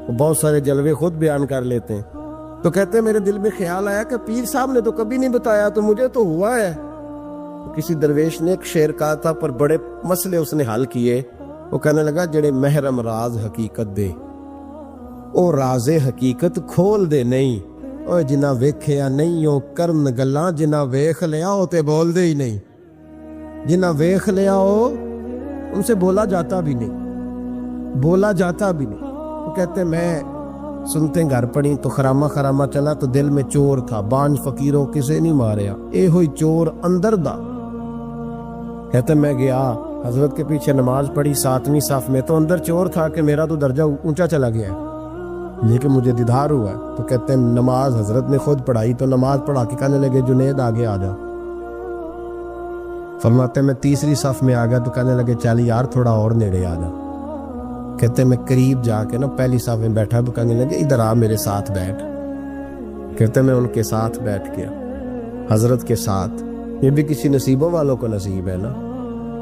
وہ بہت سارے جلوے خود بیان کر لیتے ہیں، تو کہتے ہیں میرے دل میں خیال آیا کہ پیر صاحب نے تو کبھی نہیں بتایا تو مجھے تو ہوا ہے۔ کسی درویش نے ایک شعر کہا تھا، پر بڑے مسئلے اس نے حل کیے۔ وہ کہنے لگا جڑے محرم راز حقیقت دے او راز حقیقت کھول دے نہیں، او جنہ ویکھیا نہیں او کرن گلاں، جنہ ویکھ لیا او تے بول دے ہی نہیں، جنہ ویکھ لیا او ان سے بولا جاتا بھی نہیں، بولا جاتا بھی نہیں۔ وہ کہتے میں سنتے گھر پڑی تو خرامہ خرامہ چلا تو دل میں چور تھا، بانج فقیروں کسے نہیں ماریا، اے ہوئی چور اندر دا۔ کہتے میں گیا حضرت کے پیچھے نماز پڑھی 7ویں صف میں، تو اندر چور تھا کہ میرا تو درجہ اونچا چلا گیا ہے، لیکن مجھے دیدار ہوا ہے۔ تو کہتے ہیں نماز حضرت نے خود پڑھائی، تو نماز پڑھا کے کہنے لگے جنید آگے آ جا۔ فرماتے میں تیسری صف میں آ گیا تو کہنے لگے چل یار تھوڑا اور نیڑے آ جا۔ کہتے میں قریب جا کے نا پہلی صف میں بیٹھا تو کہنے لگے ادھر آ میرے ساتھ بیٹھ۔ کہتے میں ان کے ساتھ بیٹھ گیا، حضرت کے ساتھ، یہ بھی کسی نصیبوں والوں کو نصیب ہے نا۔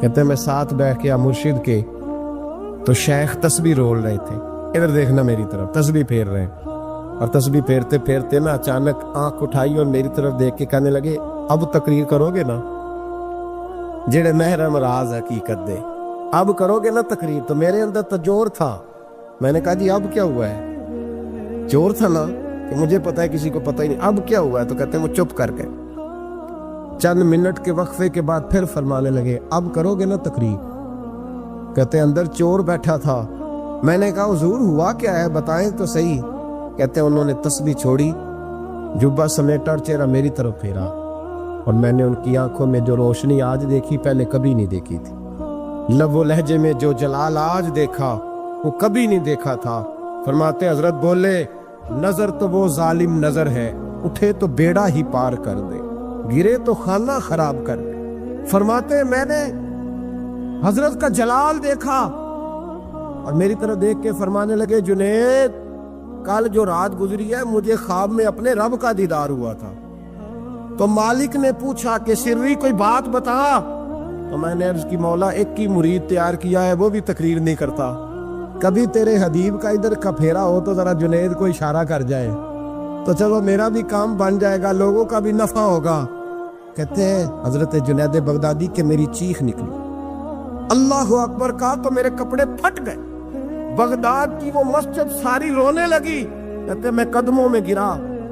کہتے میں ساتھ بیٹھ گیا مرشد کے، تو شیخ تسبیح رول رہے تھے، ادھر دیکھنا میری طرف، تسبیح پھیر رہے ہیں، اور تسبیح پھیرتے پھیرتے نا اچانک آنکھ اٹھائی اور میری طرف دیکھ کے کہنے لگے اب تقریر کرو گے نا، جڑے محرم راز حقیقت دے، اب کرو گے نا تقریر۔ تو میرے اندر تو جور تھا، میں نے کہا جی اب کیا ہوا ہے؟ جور تھا نا کہ مجھے پتا ہے کسی کو پتہ ہی نہیں، اب کیا ہوا ہے؟ تو کہتے ہیں وہ چپ کر گئے۔ چند منٹ کے وقفے کے بعد پھر فرمانے لگے اب کرو گے نا تقریر؟ کہتے ہیں اندر چور بیٹھا تھا، میں نے کہا حضور ہوا کیا ہے بتائیں تو صحیح۔ کہتے ہیں انہوں نے تسبیح چھوڑی، جبہ سمیٹا اور چہرہ میری طرف پھیرا، اور میں نے ان کی آنکھوں میں جو روشنی آج دیکھی پہلے کبھی نہیں دیکھی تھی، لب و لہجے میں جو جلال آج دیکھا وہ کبھی نہیں دیکھا تھا۔ فرماتے حضرت بولے نظر تو وہ ظالم نظر ہے، اٹھے تو بیڑا ہی پار کر دے، گرے تو خانہ خراب کر دے۔ فرماتے میں نے حضرت کا جلال دیکھا اور میری طرف دیکھ کے فرمانے لگے جنید کل جو رات گزری ہے مجھے خواب میں اپنے رب کا دیدار ہوا تھا، تو مالک نے پوچھا کہ سری کوئی بات بتا، تو میں نے عرض کی مولا ایک کی مرید تیار کیا ہے وہ بھی تقریر نہیں کرتا، کبھی تیرے حبیب کا ادھر کا پھیرا ہو تو ذرا جنید کو اشارہ کر جائے تو چلو میرا بھی کام بن جائے گا، لوگوں کا بھی نفع ہوگا۔ کہتے ہیں حضرت جنید بغدادی کہ میری چیخ نکلی، اللہ اکبر کہا تو میرے کپڑے پھٹ گئے، بغداد کی وہ مسجد ساری رونے لگی۔ کہتے میں قدموں میں گرا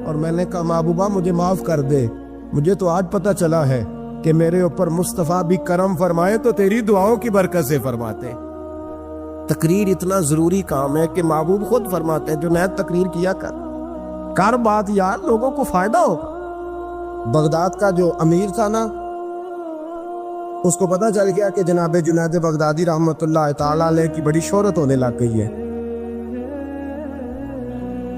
اور میں نے کہا محبوبہ مجھے معاف کر دے، مجھے تو آج پتہ چلا ہے کہ میرے اوپر مصطفیٰ بھی کرم فرمائے تو تیری دعاؤں کی برکت سے فرماتے، تقریر اتنا ضروری کام ہے کہ محبوب خود فرماتے ہیں جنید تقریر کیا کر بات یار، لوگوں کو فائدہ ہوگا۔ بغداد کا جو امیر تھا نا، اس کو پتہ چل گیا کہ جناب جنید بغدادی رحمۃ اللہ تعالی علیہ کی بڑی شہرت ہونے لگ گئی ہے،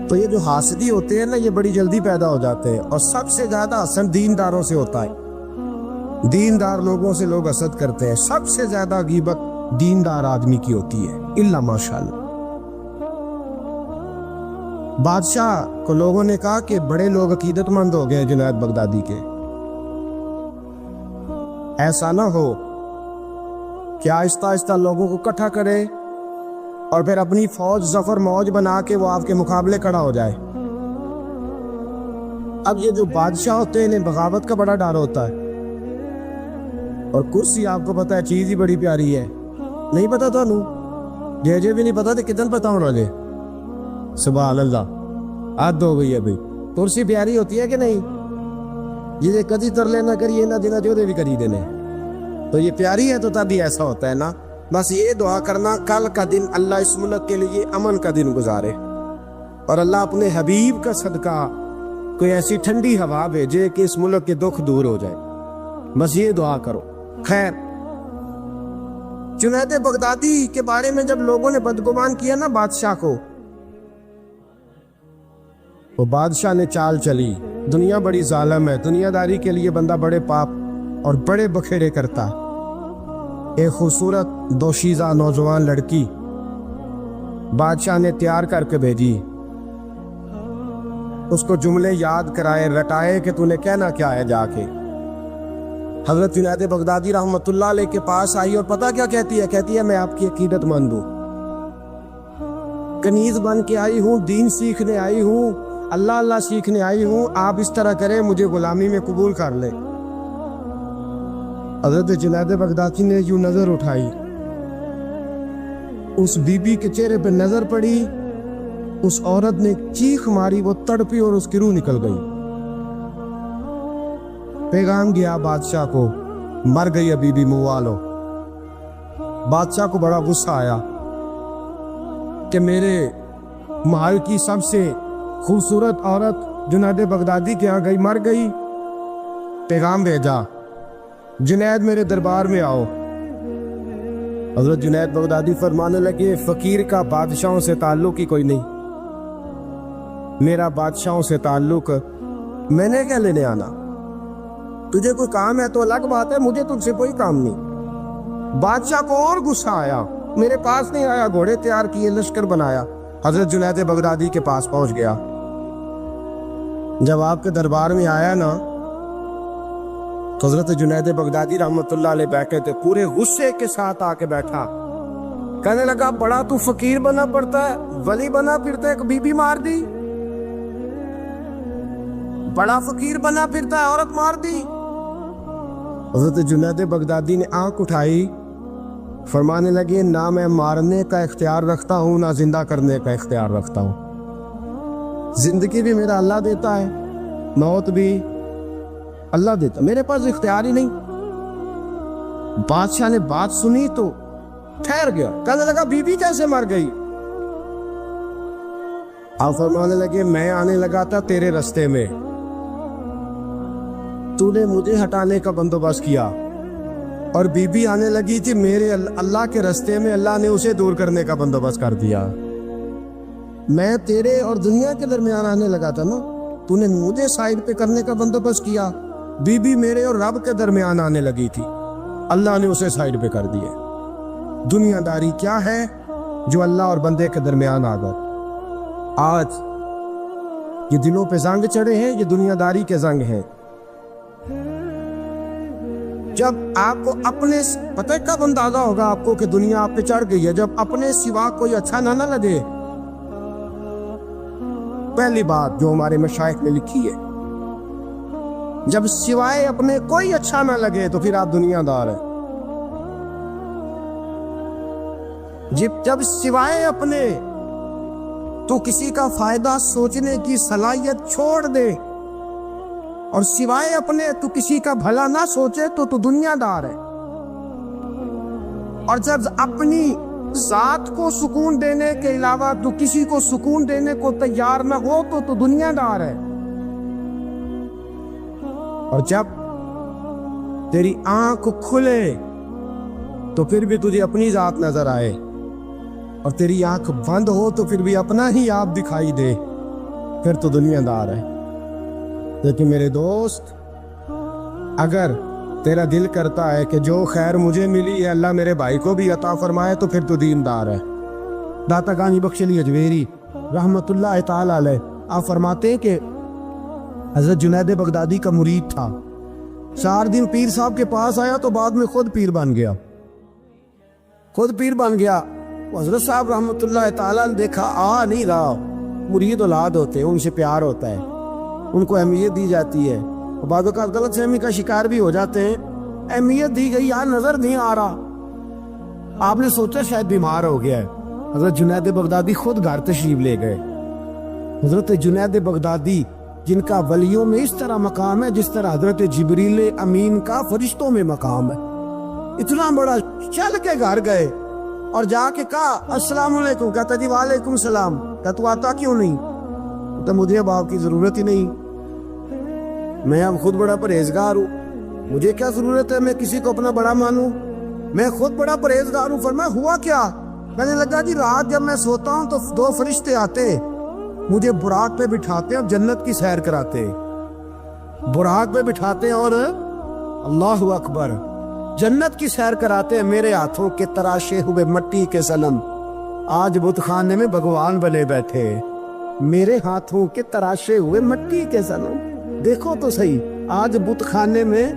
تو یہ جو حاسدی ہوتے ہیں نا، یہ بڑی جلدی پیدا ہو جاتے ہیں، اور سب سے زیادہ حسد دینداروں سے ہوتا ہے۔ دیندار لوگوں سے لوگ حسد کرتے ہیں، سب سے زیادہ غیبت دیندار آدمی کی ہوتی ہے، الا ماشاءاللہ۔ بادشاہ کو لوگوں نے کہا کہ بڑے لوگ عقیدت مند ہو گئے جنید بغدادی کے، ایسا نہ ہو کہ آہستہ آہستہ لوگوں کو اکٹھا کرے اور پھر اپنی فوج ظفر موج بنا کے وہ آپ کے مقابلے کھڑا ہو جائے۔ اب یہ جو بادشاہ ہوتے ہیں انہیں بغاوت کا بڑا ڈر ہوتا ہے، اور کرسی آپ کو پتا ہے چیز ہی بڑی پیاری ہے، نہیں پتا تو جے بھی نہیں پتا تو کتن پتا ہونا جے۔ سبحان اللہ، حد ہو گئی ہے بھائی، کرسی پیاری ہوتی ہے کہ نہیں؟ یہ کدی ترلے نہ کریے نہ دینا جو دے بھی کری دینے، تو یہ پیاری ہے تو تبھی ایسا ہوتا ہے نا۔ بس یہ دعا کرنا کل کا دن اللہ اس ملک کے لیے امن کا دن گزارے، اور اللہ اپنے حبیب کا صدقہ کوئی ایسی ٹھنڈی ہوا بھیجے کہ اس ملک کے دکھ دور ہو جائے، بس یہ دعا کرو۔ خیر، جنید بغدادی کے بارے میں جب لوگوں نے بدگمان کیا نا بادشاہ کو، تو بادشاہ نے چال چلی، دنیا بڑی ظالم ہے، دنیا داری کے لیے بندہ بڑے پاپ اور بڑے بکھیڑے کرتا۔ ایک خوبصورت دوشیزہ نوجوان لڑکی بادشاہ نے تیار کر کے بھیجی، اس کو جملے یاد کرائے، رٹائے کہ تو نے کہنا کیا ہے جا کے۔ حضرت جنید بغدادی رحمۃ اللہ علیہ کے پاس آئی اور پتہ کیا کہتی ہے؟ کہتی ہے میں آپ کی عقیدت مند ہوں، کنیز بن کے آئی ہوں، دین سیکھنے آئی ہوں، اللہ اللہ سیکھنے آئی ہوں، آپ اس طرح کریں مجھے غلامی میں قبول کر لیں۔ حضرت جنید بغدادی نے یوں نظر اٹھائی، اس بی بی کے چہرے پہ نظر پڑی، اس عورت نے چیخ ماری، وہ تڑپی اور اس کی روح نکل گئی۔ پیغام گیا بادشاہ کو، مر گئی ہے بی بی موالو۔ بادشاہ کو بڑا غصہ آیا کہ میرے محل کی سب سے خوبصورت عورت جنید بغدادی کے ہاں گئی، مر گئی۔ پیغام بھیجا، جنید میرے دربار میں آؤ۔ حضرت جنید بغدادی فرمانے لگے فقیر کا بادشاہوں سے تعلق ہی کوئی نہیں، میرا بادشاہوں سے تعلق، میں نے کیا لینے آنا؟ تجھے کوئی کام ہے تو الگ بات ہے، مجھے تجھ سے کوئی کام نہیں۔ بادشاہ کو اور غصہ آیا، میرے پاس نہیں آیا، گھوڑے تیار کیے، لشکر بنایا، حضرت جنید بغدادی کے پاس پہنچ گیا۔ جب آپ کے دربار میں آیا نا تو حضرت جنید بغدادی رحمۃ اللہ علیہ بیٹھے تھے، پورے غصے کے ساتھ آ کے بیٹھا، کہنے لگا بڑا تو فقیر بنا پڑتا ہے، ولی بنا پھرتا ہے، بی بی مار دی، بڑا فقیر بنا پھرتا ہے، عورت مار دی۔ حضرت جنید بغدادی نے آنکھ اٹھائی، فرمانے لگے نہ میں مارنے کا اختیار رکھتا ہوں نہ زندہ کرنے کا اختیار رکھتا ہوں، زندگی بھی میرا اللہ دیتا ہے، موت بھی اللہ دیتا، میرے پاس اختیار ہی نہیں۔ بادشاہ نے بات سنی تو ٹھہر گیا، کہنے لگا بی بی کیسے مر گئی؟ آپ فرمانے لگے میں آنے لگا تھا تیرے رستے میں، تو نے مجھے ہٹانے کا بندوبست کیا، اور بی بی آنے لگی تھی میرے اللہ کے رستے میں، اللہ نے اسے دور کرنے کا بندوبست کر دیا۔ میں تیرے اور دنیا کے درمیان آنے لگا تھا نا، تو نے مجھے سائڈ پہ کرنے کا بندوبست کیا، بی بی میرے اور رب کے درمیان آنے لگی تھی، اللہ نے اسے سائڈ پہ کر دیا۔ دنیا داری کیا ہے جو اللہ اور بندے کے درمیان آ گئے۔ آج یہ دلوں پہ زنگ چڑھے ہیں، یہ دنیا داری کے زنگ ہیں۔ جب آپ کو اپنے پتہ کب اندازہ ہوگا آپ کو کہ دنیا آپ پہ چڑھ گئی ہے؟ جب اپنے سوا کوئی اچھا نہ لگے۔ پہلی بات جو ہمارے مشائخ نے لکھی ہے، جب سوائے اپنے کوئی اچھا نہ لگے تو پھر آپ دنیا دار ہیں۔ جب سوائے اپنے تو کسی کا فائدہ سوچنے کی صلاحیت چھوڑ دے، اور سوائے اپنے تو کسی کا بھلا نہ سوچے تو دنیا دار ہے۔ اور جب اپنی ذات کو سکون دینے کے علاوہ تو کسی کو سکون دینے کو تیار نہ ہو تو دنیا دار ہے. اور جب تیری آنکھ کھلے تو پھر بھی تجھے اپنی ذات نظر آئے، اور تیری آنکھ بند ہو تو پھر بھی اپنا ہی آپ دکھائی دے، پھر تو دنیا دار ہے. لیکن میرے دوست، اگر تیرا دل کرتا ہے کہ جو خیر مجھے ملی ہے اللہ میرے بھائی کو بھی عطا فرمائے تو پھر تو دیندار ہے. داتا گانی بخش علی اجمیری رحمت اللہ تعالی علیہ آپ فرماتے ہیں کہ حضرت جنید بغدادی کا مرید تھا. 4 دن پیر صاحب کے پاس آیا تو بعد میں خود پیر بن گیا. حضرت صاحب رحمت اللہ تعالیٰ نے دیکھا آ نہیں رہا. مرید اولاد ہوتے ہیں، ان سے پیار ہوتا ہے، ان کو اہمیت دی جاتی ہے. بعض اوقات غلط فہمی کا شکار بھی ہو جاتے ہیں. اہمیت دی گئی، یار نظر نہیں آ رہا. آپ نے سوچا شاید بیمار ہو گیا ہے. حضرت جنید بغدادی خود گھر تشریف لے گئے. حضرت جنید بغدادی جن کا ولیوں میں اس طرح مقام ہے جس طرح حضرت جبریل امین کا فرشتوں میں مقام ہے، اتنا بڑا، چل کے گھر گئے اور جا کے کہا السلام علیکم. کہتا جی وعلیکم السلام. کہتا تو آتا کیوں نہیں؟ تو مجھے اب آپ کی ضرورت ہی نہیں، میں اب خود بڑا پرہیزگار ہوں، مجھے کیا ضرورت ہے میں کسی کو اپنا بڑا مانوں، میں خود بڑا پرہیزگار ہوں. فرمایا ہوا کیا؟ کہنے لگا جی رات جب میں سوتا ہوں تو 2 فرشتے آتے مجھے براق پہ بٹھاتے اور جنت کی سیر کراتے. براق پہ بٹھاتے اور اللہ اکبر جنت کی سیر کراتے. میرے ہاتھوں کے تراشے ہوئے مٹی کے صنم آج بت خانے میں بھگوان بنے بیٹھے. میرے ہاتھوں کے تراشے ہوئے مٹی کے صنم، دیکھو تو صحیح، آج بت خانے میں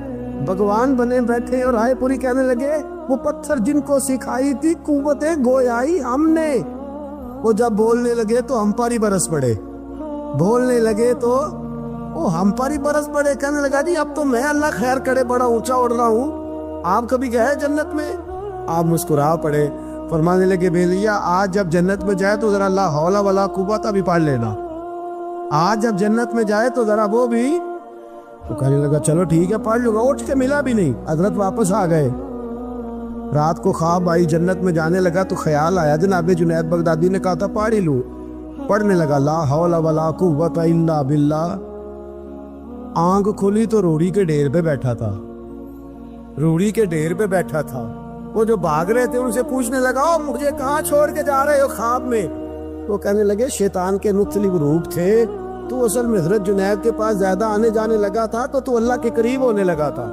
بھگوان بنے بیٹھے. اور رائے پوری کہنے لگے وہ پتھر جن کو سکھائی تھی قوت گویائی ہم نے، وہ جب بولنے لگے تو ہم پر ہی برس پڑے، بولنے لگے تو وہ ہم پر ہی برس پڑے. کہنے لگا جی اب تو میں اللہ خیر کرے بڑا اونچا اڑ رہا ہوں، آپ کبھی گئے جنت میں؟ آپ مسکرا پڑے. فرمانے لگے بھیلیا آج جب جنت میں جائے تو ذرا لا حول ولا قوت بھی پڑھ لینا. آج جب جنت میں جائے تو ذرا وہ بھی. تو کہنے لگا چلو ٹھیک ہے پڑھ لوں گا. اٹھ کے ملا بھی نہیں. حضرت واپس آ گئے. رات کو خواب آئی، جنت میں جانے لگا تو خیال آیا جناب جنید بغدادی نے کہا تھا پڑھ ہی لوں. پڑھنے لگا لا حول ولا قوت الا باللہ. آنکھ کھلی تو روڑی کے ڈھیر پہ بیٹھا تھا، روڑی کے ڈھیر پہ بیٹھا تھا. وہ جو بھاگ رہے تھے ان سے پوچھنے لگا مجھے کہاں چھوڑ کے جا رہے ہو خواب میں؟ وہ کہنے لگے شیطان کے مختلف روپ تھے، تو اصل میں حضرت جنید کے پاس زیادہ آنے جانے لگا تھا تو اللہ کے قریب ہونے لگا تھا،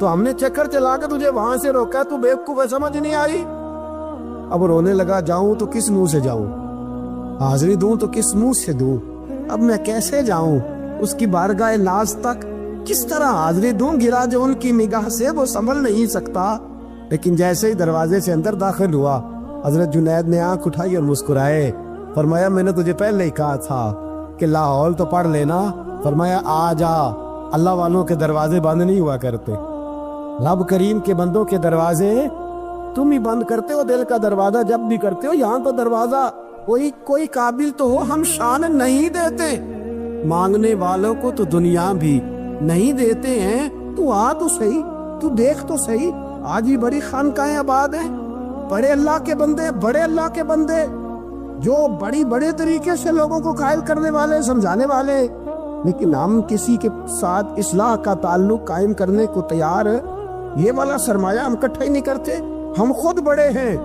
تو ہم نے چکر چلا کے تجھے وہاں سے روکا، تو بیوقوف ہے، سمجھ نہیں آئی. اب رونے لگا جاؤں تو کس منہ سے جاؤں، حاضری دوں تو کس منہ سے دوں، اب میں کیسے جاؤں اس کی بارگاہ ناز تک، کس طرح حاضری دوں؟ گرا جو ان کی نگاہ سے وہ سنبھل نہیں سکتا. لیکن جیسے ہی دروازے سے اندر داخل ہوا حضرت جنید نے آنکھ اٹھائی اور مسکرائے. فرمایا میں نے تجھے پہلے ہی کہا تھا کہ لاہور تو پڑھ لینا. فرمایا آ جا، اللہ والوں کے دروازے بند نہیں ہوا کرتے، رب کریم کے بندوں کے دروازے تم ہی بند کرتے ہو. دل کا دروازہ جب بھی کرتے ہو، یہاں تو دروازہ کوئی قابل تو ہو، ہم شان نہیں دیتے، مانگنے والوں کو تو دنیا بھی نہیں دیتے ہیں. تو آ تو صحیح، تو دیکھ تو صحیح، آج ہی بڑی خانقاہیں آباد ہیں، بڑے اللہ کے بندے، بڑے اللہ کے بندے جو بڑے طریقے سے لوگوں کو قائل کرنے والے، سمجھانے والے. لیکن ہم کسی کے ساتھ اصلاح کا تعلق قائم کرنے کو تیار، یہ والا سرمایہ ہم اکٹھا ہی نہیں کرتے. ہم خود بڑے ہیں.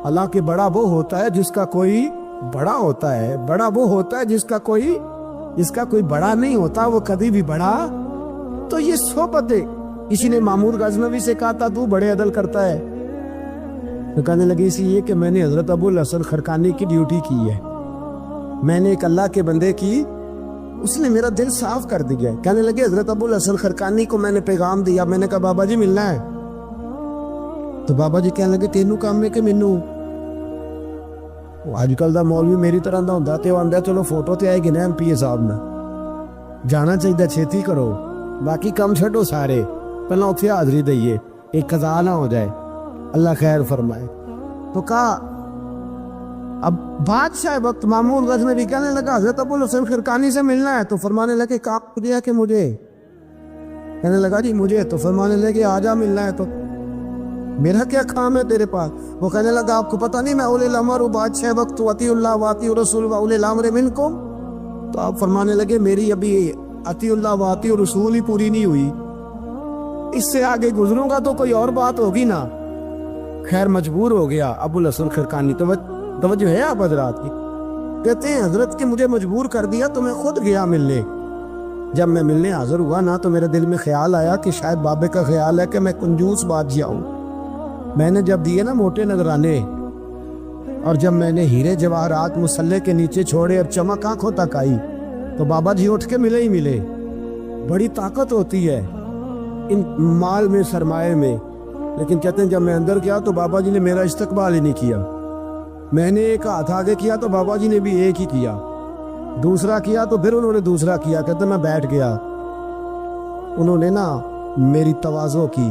اللہ کے بڑا وہ ہوتا ہے جس کا کوئی بڑا ہوتا ہے، بڑا وہ ہوتا ہے جس کا کوئی بڑا نہیں ہوتا، وہ کبھی بھی بڑا. تو یہ صحبت ہے. کسی نے مامور غزنوی سے کہا تھا تو بڑے عدل کرتا ہے، تو کہنے لگے اسی لیے کہ میں نے حضرت ابو الحسن خرقانی کی ڈیوٹی کی ہے، میں نے ایک اللہ کے بندے کی، اس نے میرا دل صاف کر دیا ہے. کہنے لگے حضرت ابو الحسن خرقانی کو میں نے پیغام دیا، میں نے کہا بابا جی ملنا ہے، تو بابا جی کہنے لگے تینوں کام میں کہ مینوں آج کل دا مولوی میری طرح دا ہوندا تے آندا چلو فوٹو تے آئے گی نا MP صاحب نے جانا چاہیے، چھیتی کرو، باقی کام چھڈو سارے، پہلے اتنے حاضری دئیے، ایک قضا نہ ہو جائے، اللہ خیر فرمائے. تو کہا اب بادشاہ وقت مامور غزنوی کہنے لگا حضرت ابو الحسن خرقانی سے ملنا ہے، تو فرمانے لگے کہا دیا کہ مجھے، کہنے لگا جی مجھے، تو فرمانے لگے آ جا ملنا ہے. تو میرا کیا کام ہے تیرے پاس؟ وہ کہنے لگا آپ کو پتہ نہیں میں اولی الامر ہوں، بادشاہ وقت، اطیعوا اللہ واطیعوا الرسول واولی الامر منکم؟ تو آپ فرمانے لگے میری ابھی اطیعوا اللہ واطیعوا الرسول ہی پوری نہیں ہوئی، اس سے آگے گزروں گا تو کوئی اور بات ہوگی نا۔ خیر مجبور ہو گیا ابو الحسن خرقانی۔ توجہ ہے آپ حضرات کی؟ کہتے ہیں حضرت کہ مجھے مجبور کر دیا تو میں خود گیا ملنے۔ جب میں ملنے حاضر ہوا نا تو میرے دل میں خیال آیا کہ شاید بابے کا خیال ہے کہ میں کنجوس بادشاہ ہوں۔ میں نے جب دیے نا موٹے نذرانے، اور جب میں نے ہیرے جواہرات مصلے کے نیچے چھوڑے اور چمک آنکھوں تک آئی تو بابا جی اٹھ کے ملے ہی ملے۔ بڑی طاقت ہوتی ہے ان مال میں، سرمایے میں، لیکن کہتے ہیں جب میں اندر گیا تو بابا جی نے میرا استقبال ہی نہیں کیا۔ میں نے ایک ہاتھ آگے کیا تو بابا جی نے بھی ایک ہی کیا، دوسرا کیا تو پھر انہوں نے دوسرا کیا۔ کہتے ہیں میں بیٹھ گیا، انہوں نے نا میری تواضع کی،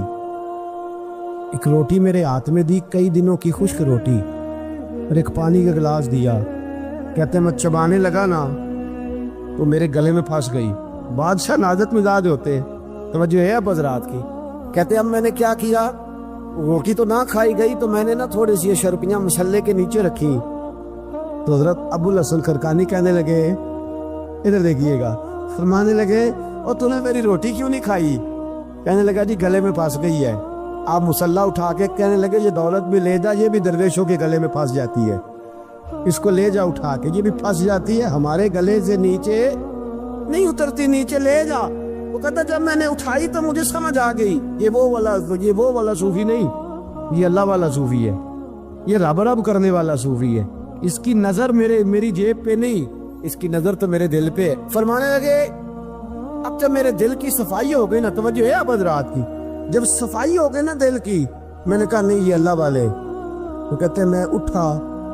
ایک روٹی میرے ہاتھ میں دی، کئی دنوں کی خشک روٹی، اور ایک پانی کا گلاس دیا۔ کہتے ہیں میں چبانے لگا نا تو میرے گلے میں پھنس گئی۔ بادشاہ نازک مزاج ہوتے، توجہ ہے اب حضرات کی؟ کہتے ہیں اب میں نے کیا کیا، روٹی تو نہ کھائی گئی تو میں نے نا تھوڑی سی شرپیاں مصلے کے نیچے رکھی۔ تو حضرت ابو الحسن خرقانی کہنے لگے ادھر دیکھیے گا، فرمانے لگے اور تو نے میری روٹی کیوں نہیں کھائی؟ کہنے لگا جی گلے میں پھنس گئی ہے۔ آپ مصلہ اٹھا کے کہنے لگے یہ دولت بھی لے جا، یہ بھی درویشوں کے گلے میں پھنس جاتی ہے، اس کو لے جا اٹھا کے، یہ بھی پھنس جاتی ہے، ہمارے گلے سے نیچے نہیں اترتی، نیچے لے جا۔ وہ کہتا جب میں نے اٹھائی تو مجھے سمجھ آ گئی یہ وہ والا صوفی نہیں، یہ اللہ والا صوفی ہے، یہ رب رب کرنے والا صوفی ہے، اس کی نظر میری جیب پہ نہیں، اس کی نظر تو میرے دل پہ ہے۔ فرمانے لگے اب جب میرے دل کی صفائی ہو گئی نا، توجہ ہے اب حضرات کی، جب صفائی ہو گئی نا دل کی، میں نے کہا نہیں یہ اللہ والے۔ تو کہتے ہیں میں اٹھا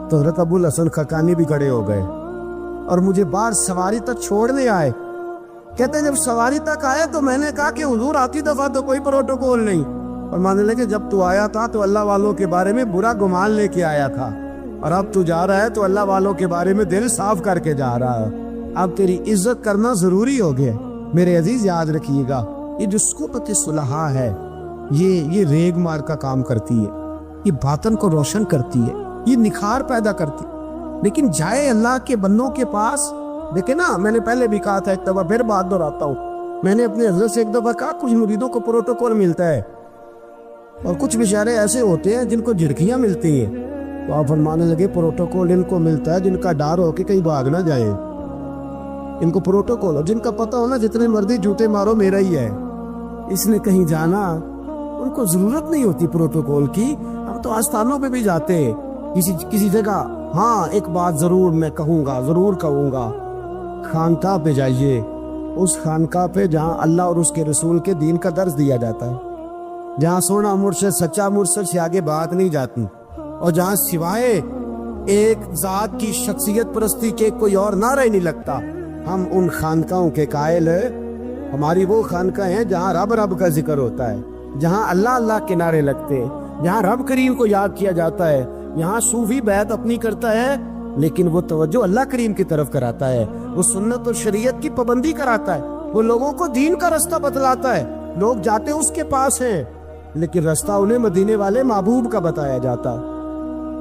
تو حضرت ابو الحسن خرقانی بھی کھڑے ہو گئے اور مجھے باہر سواری تک چھوڑنے آئے۔ کہتے ہیں جب سواری تک آئے تو میں نے کہا کہ حضور آتی دفعہ تو کوئی پروٹوکول نہیں، اور ماننے لگے جب تو آیا تھا تو اللہ والوں کے بارے میں برا گمان لے کے آیا تھا، اور اب تو جا رہا ہے تو اللہ والوں کے بارے میں دل صاف کر کے جا رہا ہے، اب تیری عزت کرنا ضروری ہو گیا۔ میرے عزیز یاد رکھیے گا، یہ جو صحبت صلحاء ہے یہ ریگ مار کا کام کرتی ہے، یہ باطن کو روشن کرتی ہے، یہ نکھار پیدا کرتی ہے۔ لیکن جائے اللہ کے بندوں کے پاس، دیکھیں نا میں نے پہلے بھی کہا تھا، ایک دفعہ پھر بات دہراتا ہوں، میں نے اپنے حضرت سے ایک دفعہ کہا کچھ مریدوں کو پروٹوکول ملتا ہے اور کچھ بیچارے ایسے ہوتے ہیں جن کو جھڑکیاں ملتی ہیں۔ تو آپ فرمانے لگے پروٹوکول ان کو ملتا ہے جن کا ڈر ہو کہ کہیں بھاگ نہ جائے، ان کو پروٹوکول ہو، جن کا پتہ ہو نا جتنے مرضی جھوٹے مارو میرا ہی ہے، اس نے کہیں جانا، ان کو ضرورت نہیں ہوتی پروٹوکول کی۔ ہم تو آستانوں پہ بھی جاتے ہیں کسی جگہ، ہاں ایک بات ضرور میں کہوں گا، خانقاہ پہ جائیے، اس خانقاہ پہ جہاں اللہ اور اس کے رسول کے دین کا درس دیا جاتا ہے، جہاں سونا مرشد سچا مرشد سے آگے بات نہیں جاتی، اور جہاں سوائے ایک ذات کی شخصیت پرستی کے کوئی اور نعرہ ہی نہیں لگتا، ہم ان خانقاہوں کے قائل ہیں۔ ہماری وہ خانقاہ ہیں جہاں رب رب کا ذکر ہوتا ہے، جہاں اللہ اللہ کے نعرے لگتے ہیں، جہاں رب کریم کو یاد کیا جاتا ہے، یہاں صوفی بیعت اپنی کرتا ہے لیکن وہ توجہ اللہ کریم کی طرف کراتا ہے، وہ سنت اور شریعت کی پابندی کراتا ہے، وہ لوگوں کو دین کا رستہ بتلاتا ہے۔ لوگ جاتے اس کے پاس ہیں لیکن رستہ انہیں مدینے والے محبوب کا بتایا جاتا۔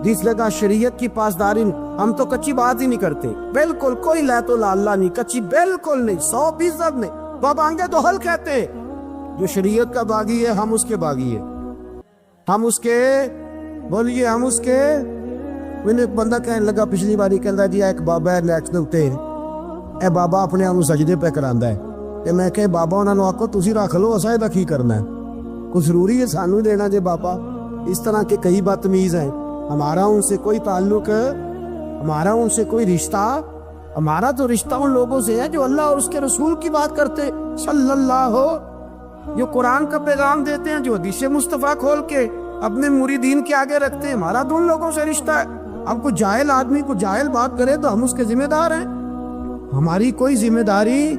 جس لگا شریعت کی پاسداری، ہم تو کچی بات ہی نہیں کرتے، بالکل کوئی لے لا اللہ نہیں، کچی بالکل نہیں، 100% نہیں، بابانگے تو حل کہتے ہیں۔ جو شریعت کا باغی ہے ہم اس کے باغی ہیں، ہم اس کے بولیے، ہم اس کے۔ میں ایک بندہ کہنے لگا پچھلی باری، کہتا جی ایک بابا ہے نیکسٹ تے، اے بابا اپنے آپ سجدے پہ کراندا ہے، تے میں کہ بابا انہاں نوں آکھو تسی رکھ لو، اساں دا کی کرنا ہے، کوئی ضروری ہے سانو دینا جے بابا؟ اس طرح کے کئی بدتمیز ہیں، ہمارا ان سے کوئی تعلق، ہمارا ان سے کوئی رشتہ، ہمارا تو رشتہ ان لوگوں سے ہے جو اللہ اور اس کے رسول کی بات کرتے صلی اللہ ہو، جو قرآن کا پیغام دیتے ہیں، جو حدیث مصطفیٰ کھول کے اپنے مریدین کے آگے رکھتے ہیں، ہمارا تو ان لوگوں سے رشتہ ہے۔ اب کوئی جاہل آدمی کو جاہل بات کرے تو ہم اس کے ذمہ دار ہیں، ہماری کوئی ذمہ داری،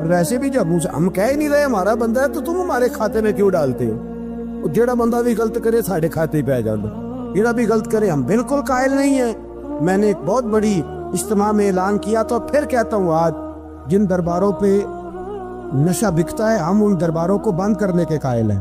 ویسے بھی جب ہم کہہ ہی نہیں رہے ہمارا بندہ ہے تو تم ہمارے کھاتے میں کیوں ڈالتے ہو؟ جیڑا بندہ بھی غلط کرے ساڑھے کھاتے پہ جانا، جیڑا بھی غلط کرے ہم بالکل قائل نہیں ہیں۔ میں نے ایک بہت بڑی اجتماع میں اعلان کیا تو پھر کہتا ہوں، آج جن درباروں پہ نشہ بکتا ہے ہم ان درباروں کو بند کرنے کے قائل ہیں،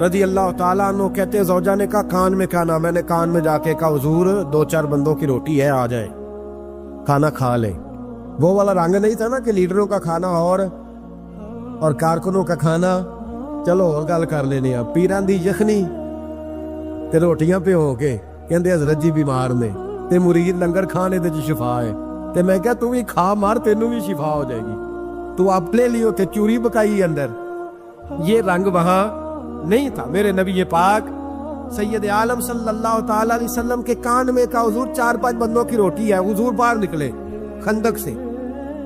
رضی اللہ تعالیٰ عنہ کہتے زوجہ نے کہا کان میں کھانا، میں نے کان میں جا کے کہا حضور 2-4 بندوں کی روٹی ہے، آ جائے کھانا کھا لے۔ وہ والا رنگ نہیں تھا نا کہ لیڈروں کا کھانا اور کارکنوں کا کھانا چلو اور گل کر لینے، پیران دی یخنی تے روٹیاں پہ ہو کے کہندے حضرت جی بیمار نے تے مرید لنگر کھانے دے شفا ہے، تے میں کہا تو بھی کھا مار تینوں بھی شفا ہو جائے گی، تو اپنے لیے تے چوری پکائی اندر۔ یہ رنگ وہاں نہیں تھا۔ میرے نبی پاک سید عالم صلی اللہ تعالی علیہ وسلم کے کان میں کا حضور 4-5 بندوں کی روٹی ہے، حضور باہر نکلے خندق سے،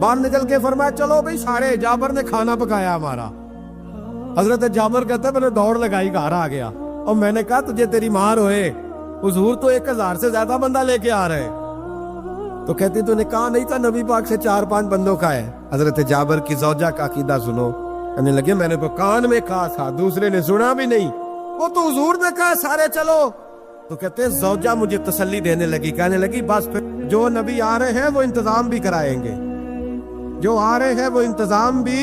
باہر نکل کے فرمایا چلو بھائی سارے، جابر نے کھانا پکایا ہمارا۔ حضرت جابر کہتا ہے میں نے دوڑ لگائی گھر آ گیا، اور میں نے کہا تجھے تیری مار ہوئے، حضور تو 1000 سے زیادہ بندہ لے کے آ رہے۔ تو کہتی تو نے کہا نہیں تھا نبی پاک سے 4-5 بندوں کا ہے۔ حضرت جابر کی زوجہ کا عقیدہ سنو، کہنے لگے میں نے تو کان میں کہا تھا، دوسرے نے سنا بھی نہیں، وہ تو حضور نے کہا سارے چلو۔ تو کہتے ہیں زوجہ مجھے تسلی دینے لگی، کہنے لگی بس پھر جو نبی آ رہے ہیں وہ انتظام بھی کرائیں گے، جو آ رہے ہیں وہ انتظام بھی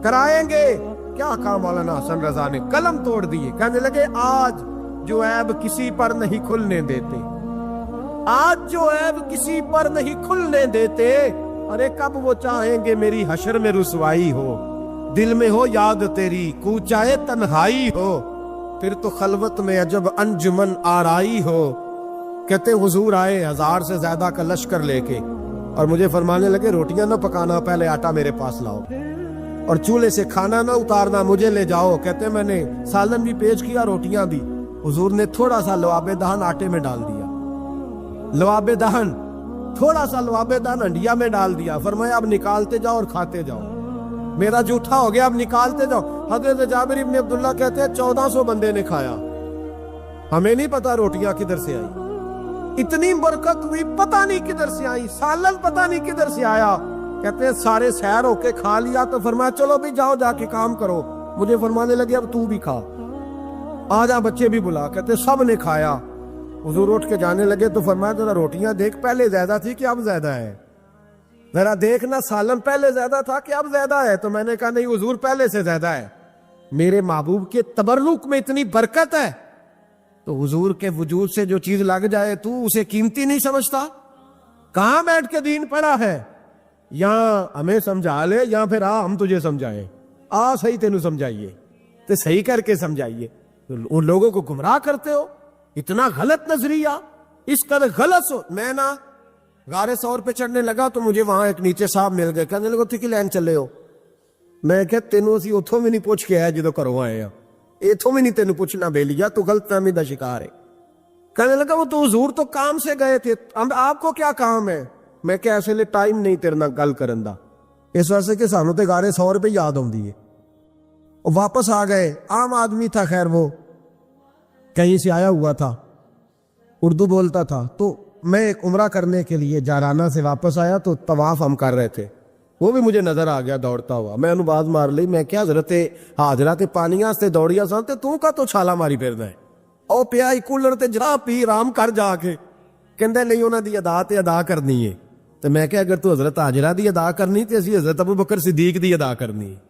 کرائیں گے۔ کیا کہا مولانا حسن رضا نے، قلم توڑ دیے، کہنے لگے آج جو عیب کسی پر نہیں کھلنے دیتے، آج جو عیب کسی پر نہیں کھلنے دیتے، ارے کب وہ چاہیں گے میری حشر میں رسوائی ہو، دل میں ہو یاد تیری کوچائے تنہائی ہو، پھر تو خلوت میں عجب انجمن آرائی ہو۔ کہتے حضور آئے 1000 سے زیادہ کا لشکر لے کے، اور مجھے فرمانے لگے روٹیاں نہ پکانا، پہلے آٹا میرے پاس لاؤ، اور چولہے سے کھانا نہ اتارنا، مجھے لے جاؤ۔ کہتے میں نے سالن بھی پیش کیا، روٹیاں بھی، حضور نے تھوڑا سا لواب دہن آٹے میں ڈال دیا، لواب دہن تھوڑا سا لواب دہن ہنڈیا میں ڈال دیا، فرمایا اب نکالتے جاؤ اور کھاتے جاؤ، میرا جھوٹا ہو گیا اب نکالتے جاؤ۔ حضرت جابر ابن عبداللہ کہتے ہیں 1400 بندے نے کھایا، ہمیں نہیں پتا روٹیاں کدھر سے آئی، اتنی برکت ہوئی پتہ نہیں کدھر سے آئی، سالن پتہ نہیں کدھر سے آیا۔ کہتے ہیں سارے سیر ہو کے کھا لیا، تو فرمایا چلو بھی جاؤ جا کے کام کرو، مجھے فرمانے لگے اب تو بھی کھا، آ جا بچے بھی بلا۔ کہتے سب نے کھایا، حضور اٹھ کے جانے لگے تو فرمایا ذرا روٹیاں دیکھ، پہلے زیادہ تھی کہ اب زیادہ ہے، ذرا دیکھنا سالن پہلے زیادہ تھا کہ اب زیادہ ہے۔ تو میں نے کہا نہیں حضور پہلے سے زیادہ ہے، میرے محبوب کے تبرک میں اتنی برکت ہے۔ تو حضور کے وجود سے جو چیز لگ جائے تو اسے قیمتی نہیں سمجھتا؟ کہاں بیٹھ کے دین پڑھا ہے؟ یا ہمیں سمجھا لے یا پھر ہم تجھے سمجھائیں، صحیح تینوں سمجھائیے تو صحیح کر کے سمجھائیے۔ ان لوگوں کو گمراہ کرتے ہو، اتنا غلط نظریہ، اس قدر غلط ہو۔ میں نا غار ثور پہ چڑھنے لگا تو مجھے وہاں ایک نیچے صاحب مل گئے، کہنے لگے تھی کہ لین چلے ہو؟ میں کہ تینوں اسی اتھوں بھی نہیں پوچھ کے آیا جدو کرو آئے ہیں، اتھوں بھی نہیں تینوں پوچھنا بے لیا، تو غلط فہمی دا شکار ہے۔ کہنے لگا وہ تو حضور تو کام سے گئے تھے، آپ کو کیا کام ہے؟ میں کہ ایسے لئے ٹائم نہیں تیرنا گل کرن دا، اس واسطے کہ سانو تے غار ثور پہ یاد ہوں دیئے۔ واپس آ گئے، عام آدمی تھا، خیر وہ کہیں سے آیا ہوا تھا، اردو بولتا تھا۔ تو میں ایک عمرہ کرنے کے لیے جارانہ سے واپس آیا تو طواف ہم کر رہے تھے، وہ بھی مجھے نظر آ گیا دوڑتا ہوا، میں انہوں باز مار لی، میں کیا حضرت حاضرہ تے پانیاں سے دوڑیا سانتے تو کا تو چھالا ماری پھرنا ہے، او پیائی کولر تے جا پی رام کر جا کے، کہندے نہیں انہاں دی ادا تے ادا کرنی ہے۔ تو میں کہ اگر تو حضرت حاجرہ دی ادا کرنی تے اسی حضرت ابو بکر صدیق دی ادا کرنی ہے۔